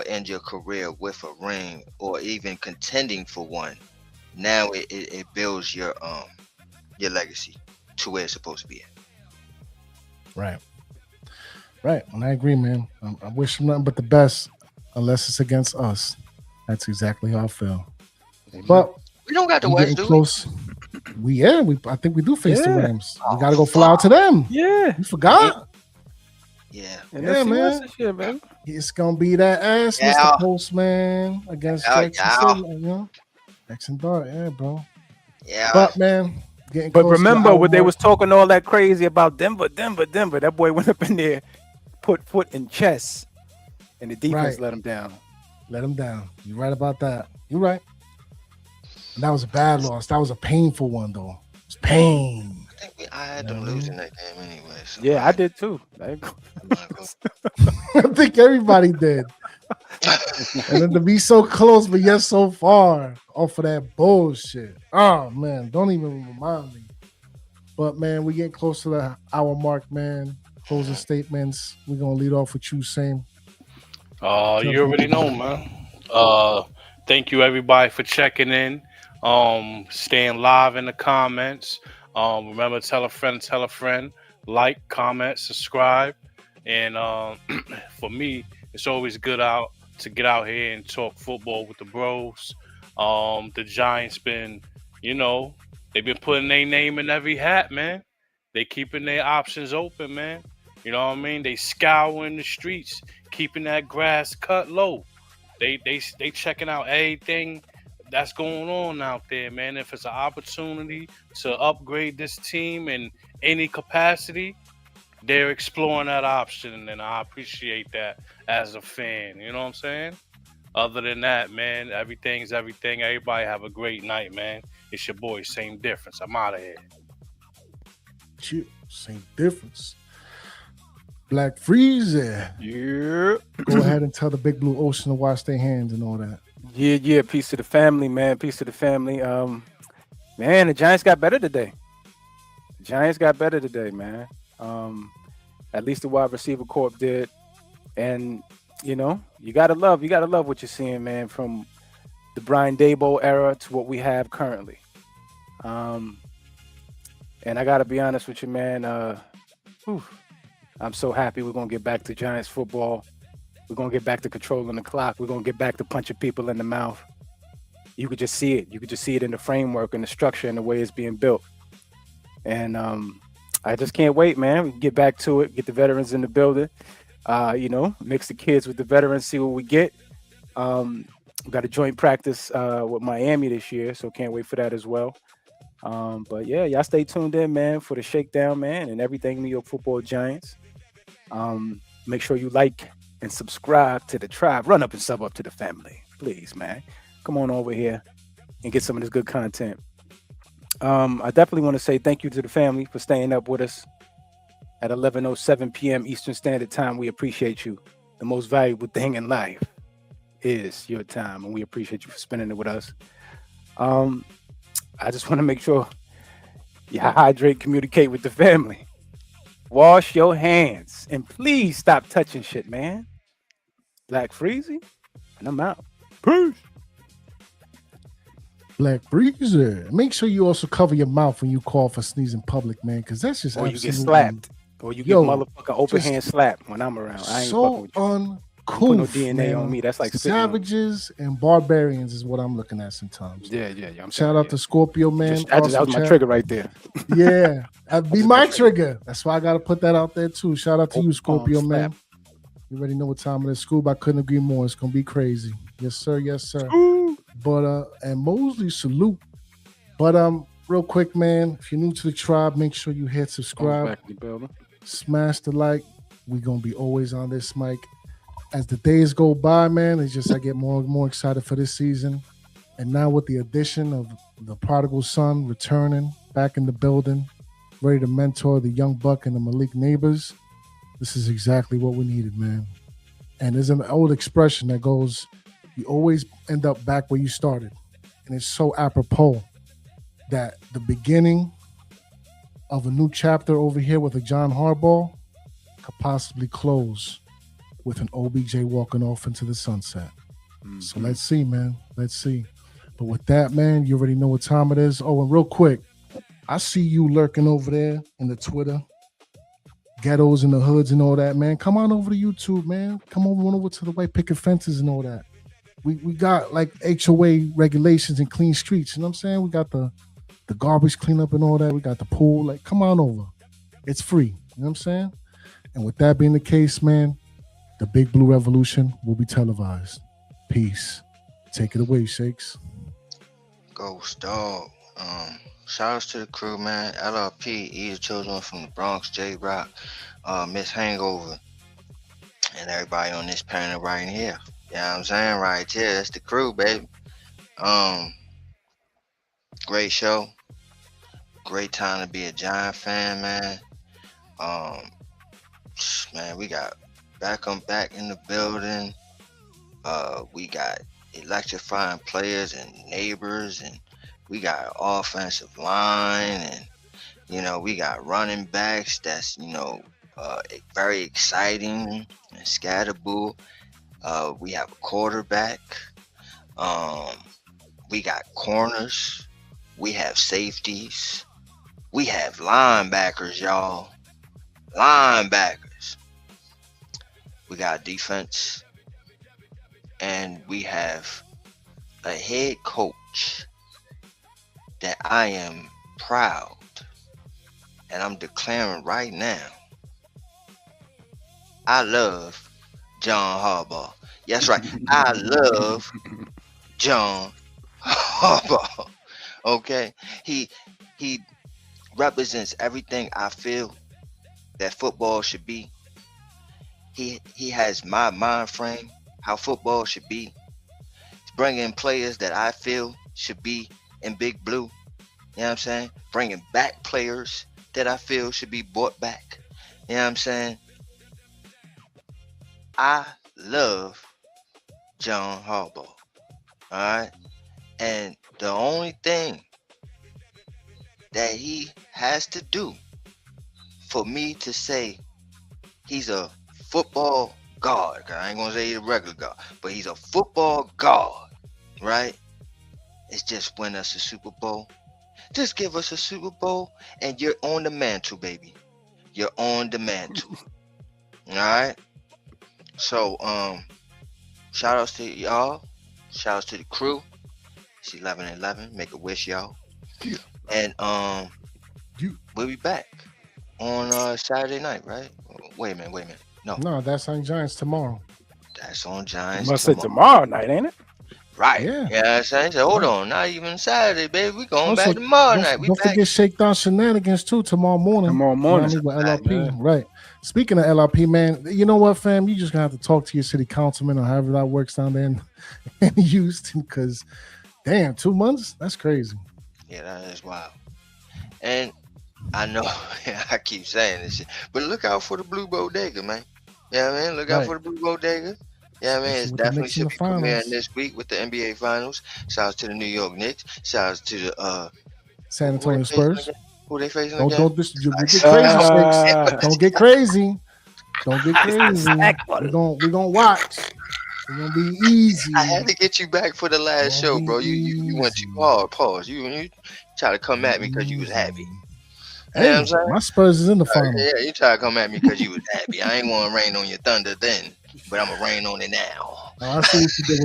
end your career with a ring or even contending for one, now it builds your legacy to where it's supposed to be at. Right. And I agree, man. I wish him nothing but the best, unless it's against us. That's exactly how I feel. But we don't got the West, do close. I think we do face the Rams. We got to go fly out to them. Yeah. You forgot? Yeah. Man. Man. It's going to be that ass, Mr. Postman, against Jackson. Jackson Dart. Yeah, bro. Yeah. But, man, but remember what they was talking all that crazy about Denver. That boy went up in there, put foot in chest, and the defense let him down. You're right about that. You're right. And that was a bad loss. That was a painful one, though. It's pain. I had them losing that game anyway. So Yeah, I did too. I think everybody did. And then to be so close, but yet so far off of that bullshit. Oh man, don't even remind me. But man, we getting close to the hour mark, man. Closing statements. We're gonna lead off with you, Same. You already know, man. Thank you everybody for checking in. Staying live in the comments. Remember, tell a friend, like, comment, subscribe. And for me, it's always good to get out here and talk football with the bros. The Giants been, they've been putting their name in every hat, man. They keeping their options open, man. You know what I mean? They scouring the streets, keeping that grass cut low. They checking out everything that's going on out there, man. If it's an opportunity to upgrade this team in any capacity, they're exploring that option, and I appreciate that as a fan. You know what I'm saying? Other than that, man, everything's everything. Everybody have a great night, man. It's your boy, Same Difference. I'm out of here. Chill, Same Difference. Black Freezer. Yeah. Go ahead and tell the Big Blue Ocean to wash their hands and all that. Yeah. Peace to the family, man. Peace to the family. Man, the Giants got better today. Man. At least the wide receiver corp did. And you gotta love what you're seeing, man, from the Brian Daboll era to what we have currently. And I gotta be honest with you, man. I'm so happy we're gonna get back to Giants football. We're gonna get back to controlling the clock. We're gonna get back to punching people in the mouth. You could just see it. You could just see it in the framework and the structure and the way it's being built. And I just can't wait, man. We can get back to it. Get the veterans in the building. Mix the kids with the veterans. See what we get. We got a joint practice with Miami this year, so can't wait for that as well. But yeah, y'all stay tuned in, man, for the Shakedown, man, and everything New York Football Giants. Make sure you like and subscribe to the tribe. Run up and sub up to the family, please, man. Come on over here and get some of this good content. I definitely want to say thank you to the family for staying up with us at 11:07 p.m. Eastern Standard Time. We appreciate you. The most valuable thing in life is your time, and we appreciate you for spending it with us. I just want to make sure you hydrate, communicate with the family. Wash your hands, and please stop touching shit, man. Black Freezy, and I'm out. Peace. Black Freezer. Make sure you also cover your mouth when you cough or sneeze in public, man, because that's just or you get slapped, or you get motherfucking open hand slapped when I'm around. I ain't fucking with you. Uncool. Put no DNA on me. That's like savages and barbarians is what I'm looking at sometimes. Yeah. Shout out to Scorpio, man. That was my trigger right there. Yeah, that'd be my trigger. That's why I gotta put that out there too. Shout out to you, Scorpio, man. You already know what time it is. Scoob, I couldn't agree more. It's gonna be crazy. Yes, sir. But and Mosley, salute. But real quick, man, if you're new to the tribe, make sure you hit subscribe. Smash the like. We're gonna be always on this mic. As the days go by, man, it's just I get more and more excited for this season. And now with the addition of the prodigal son returning back in the building, ready to mentor the young buck and the Malik neighbors, this is exactly what we needed, man. And there's an old expression that goes, you always end up back where you started. And it's so apropos that the beginning of a new chapter over here with a John Harbaugh could possibly close with an OBJ walking off into the sunset. Mm-hmm. So let's see, man. Let's see. But with that, man, you already know what time it is. Oh, and real quick, I see you lurking over there in the Twitter, ghettos and the hoods and all that, man. Come on over to YouTube, man. Come over to the white picket fences and all that. We got like HOA regulations and clean streets. You know what I'm saying? We got the garbage cleanup and all that. We got the pool. Like, come on over. It's free. You know what I'm saying? And with that being the case, man, the Big Blue Revolution will be televised. Peace. Take it away, Shakes. Ghost dog. Shout outs to the crew, man. LRP, Easy Children from the Bronx, J-Rock, Miss Hangover, and everybody on this panel right here. You know what I'm saying? Right here. That's the crew, baby. Great show. great time to be a Giant fan, man. Man, we got Beckham back in the building. We got electrifying players and neighbors, and we got offensive line, and we got running backs that's very exciting and scatterboo. We have a quarterback. We got corners. We have safeties. We have linebackers, y'all. Linebackers. We got defense. And we have a head coach that I am proud, and I'm declaring right now, I love John Harbaugh. Yes, right. I love John Harbaugh. Okay, he represents everything I feel that football should be. He has my mind frame, how football should be. He's bringing players that I feel should be in Big Blue. You know what I'm saying? Bringing back players that I feel should be brought back. You know what I'm saying? I love John Harbaugh. Alright? And the only thing that he has to do for me to say he's a football god, because I ain't gonna say he's a regular god, but he's a football god, right? It's just win us a Super Bowl. Just give us a Super Bowl and you're on the mantle, baby. You're on the mantle. Alright? So shout outs to y'all. Shout outs to the crew. It's 11:11. Make a wish, y'all. Yeah. And we'll be back on Saturday night, right? Wait a minute. No, that's on Giants tomorrow. That's on Giants. Must say tomorrow night, ain't it? Right. Yeah. Yeah, you know what I'm saying? So hold on, not even Saturday, baby. We going back tomorrow night. Don't forget Shakedown Shenanigans too tomorrow morning. Tomorrow morning. You know what I mean? With LRP. Right. Speaking of LRP, man, you know what, fam? You just gonna have to talk to your city councilman or however that works down there in Houston, because damn, 2 months? That's crazy. Yeah, that is wild. And I know I keep saying this shit, but look out for the Blue Bodega, man. Yeah, I mean, look out for the Blue Bodega. Yeah, I mean, it's definitely should be premiering this week with the NBA Finals. Shout out to the New York Knicks. Shout out to the San Antonio Spurs. Who they facing again? Don't get crazy, Don't get crazy. Don't get crazy. We're gonna watch. We're gonna be easy. I had to get you back for the last show, bro. You went too hard. Pause. You try to come at me because you was happy. You know what I'm saying? My Spurs is in the final. Yeah, you try to come at me because you was happy. I ain't want to rain on your thunder then, but I'm gonna rain on it now. Oh, I see what you did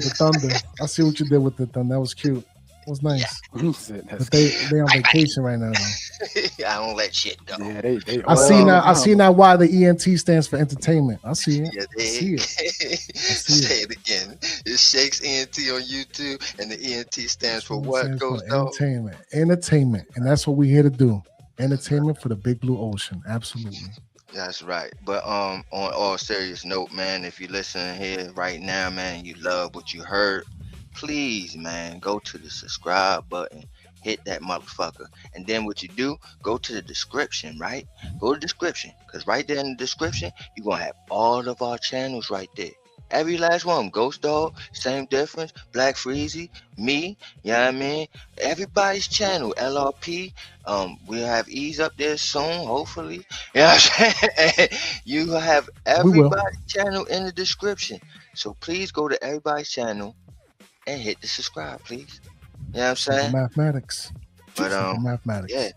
with the thunder. That was cute. It was nice. Yeah. But they on vacation right now. I don't let shit go. Yeah, they I see now why the ENT stands for entertainment. I see it. Yeah, I see it. Say it again. It Shakes ENT on YouTube, and the ENT stands for what? Goes Entertainment, and that's what we're here to do. Entertainment for the big blue ocean. Absolutely. That's right. But on all serious note, man, if you're listening here right now, man, you love what you heard, please, man, go to the subscribe button, hit that motherfucker, and then what you do, go to the description, right? Go to the description, because right there in the description, you're gonna have all of our channels right there. Every last one. Ghost Dog, Same Difference, Black Freezy, me, you know what I mean? Everybody's channel, LRP. We'll have Ease up there soon, hopefully. You know what I'm saying? You have everybody's channel in the description. So please go to everybody's channel and hit the subscribe, please. You know what I'm saying? Mathematics. But mathematics. Yeah.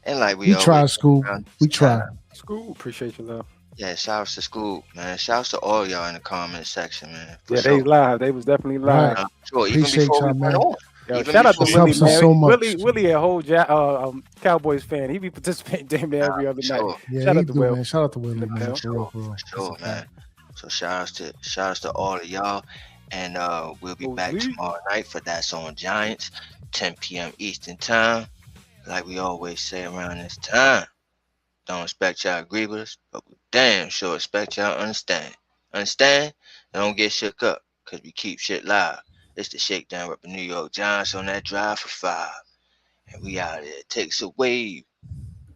And like we try, School. We try. School, appreciate your love. Yeah, shout out to School, man. Shout out to all y'all in the comment section, man. Yeah, they live. They was definitely live. Sure, even before we went on. Yo, shout out to Willie, man. So much. Willie, a whole Cowboys fan. He be participating damn near every other night. Yeah, shout out to Will. Man. Shout out to Willie, man. For sure, man. So shout outs to all of y'all, and we'll be back tomorrow night for That's on Giants, 10 p.m. Eastern time. Like we always say around this time, don't expect y'all agree with us, but we damn sure expect y'all understand. Understand? Don't get shook up, because we keep shit live. It's the Shakedown repping New York Giants on that drive for 5. And we out there. Takes away.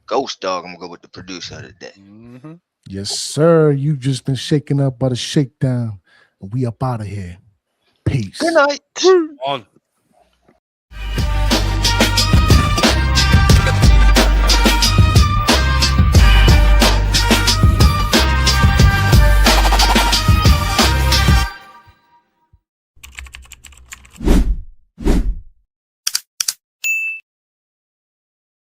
Ghost Dog, I'm gonna go with the producer of the day. Mm-hmm. Yes, sir. You just been shaken up by the shakedown. And we up out of here. Peace. Good night. On.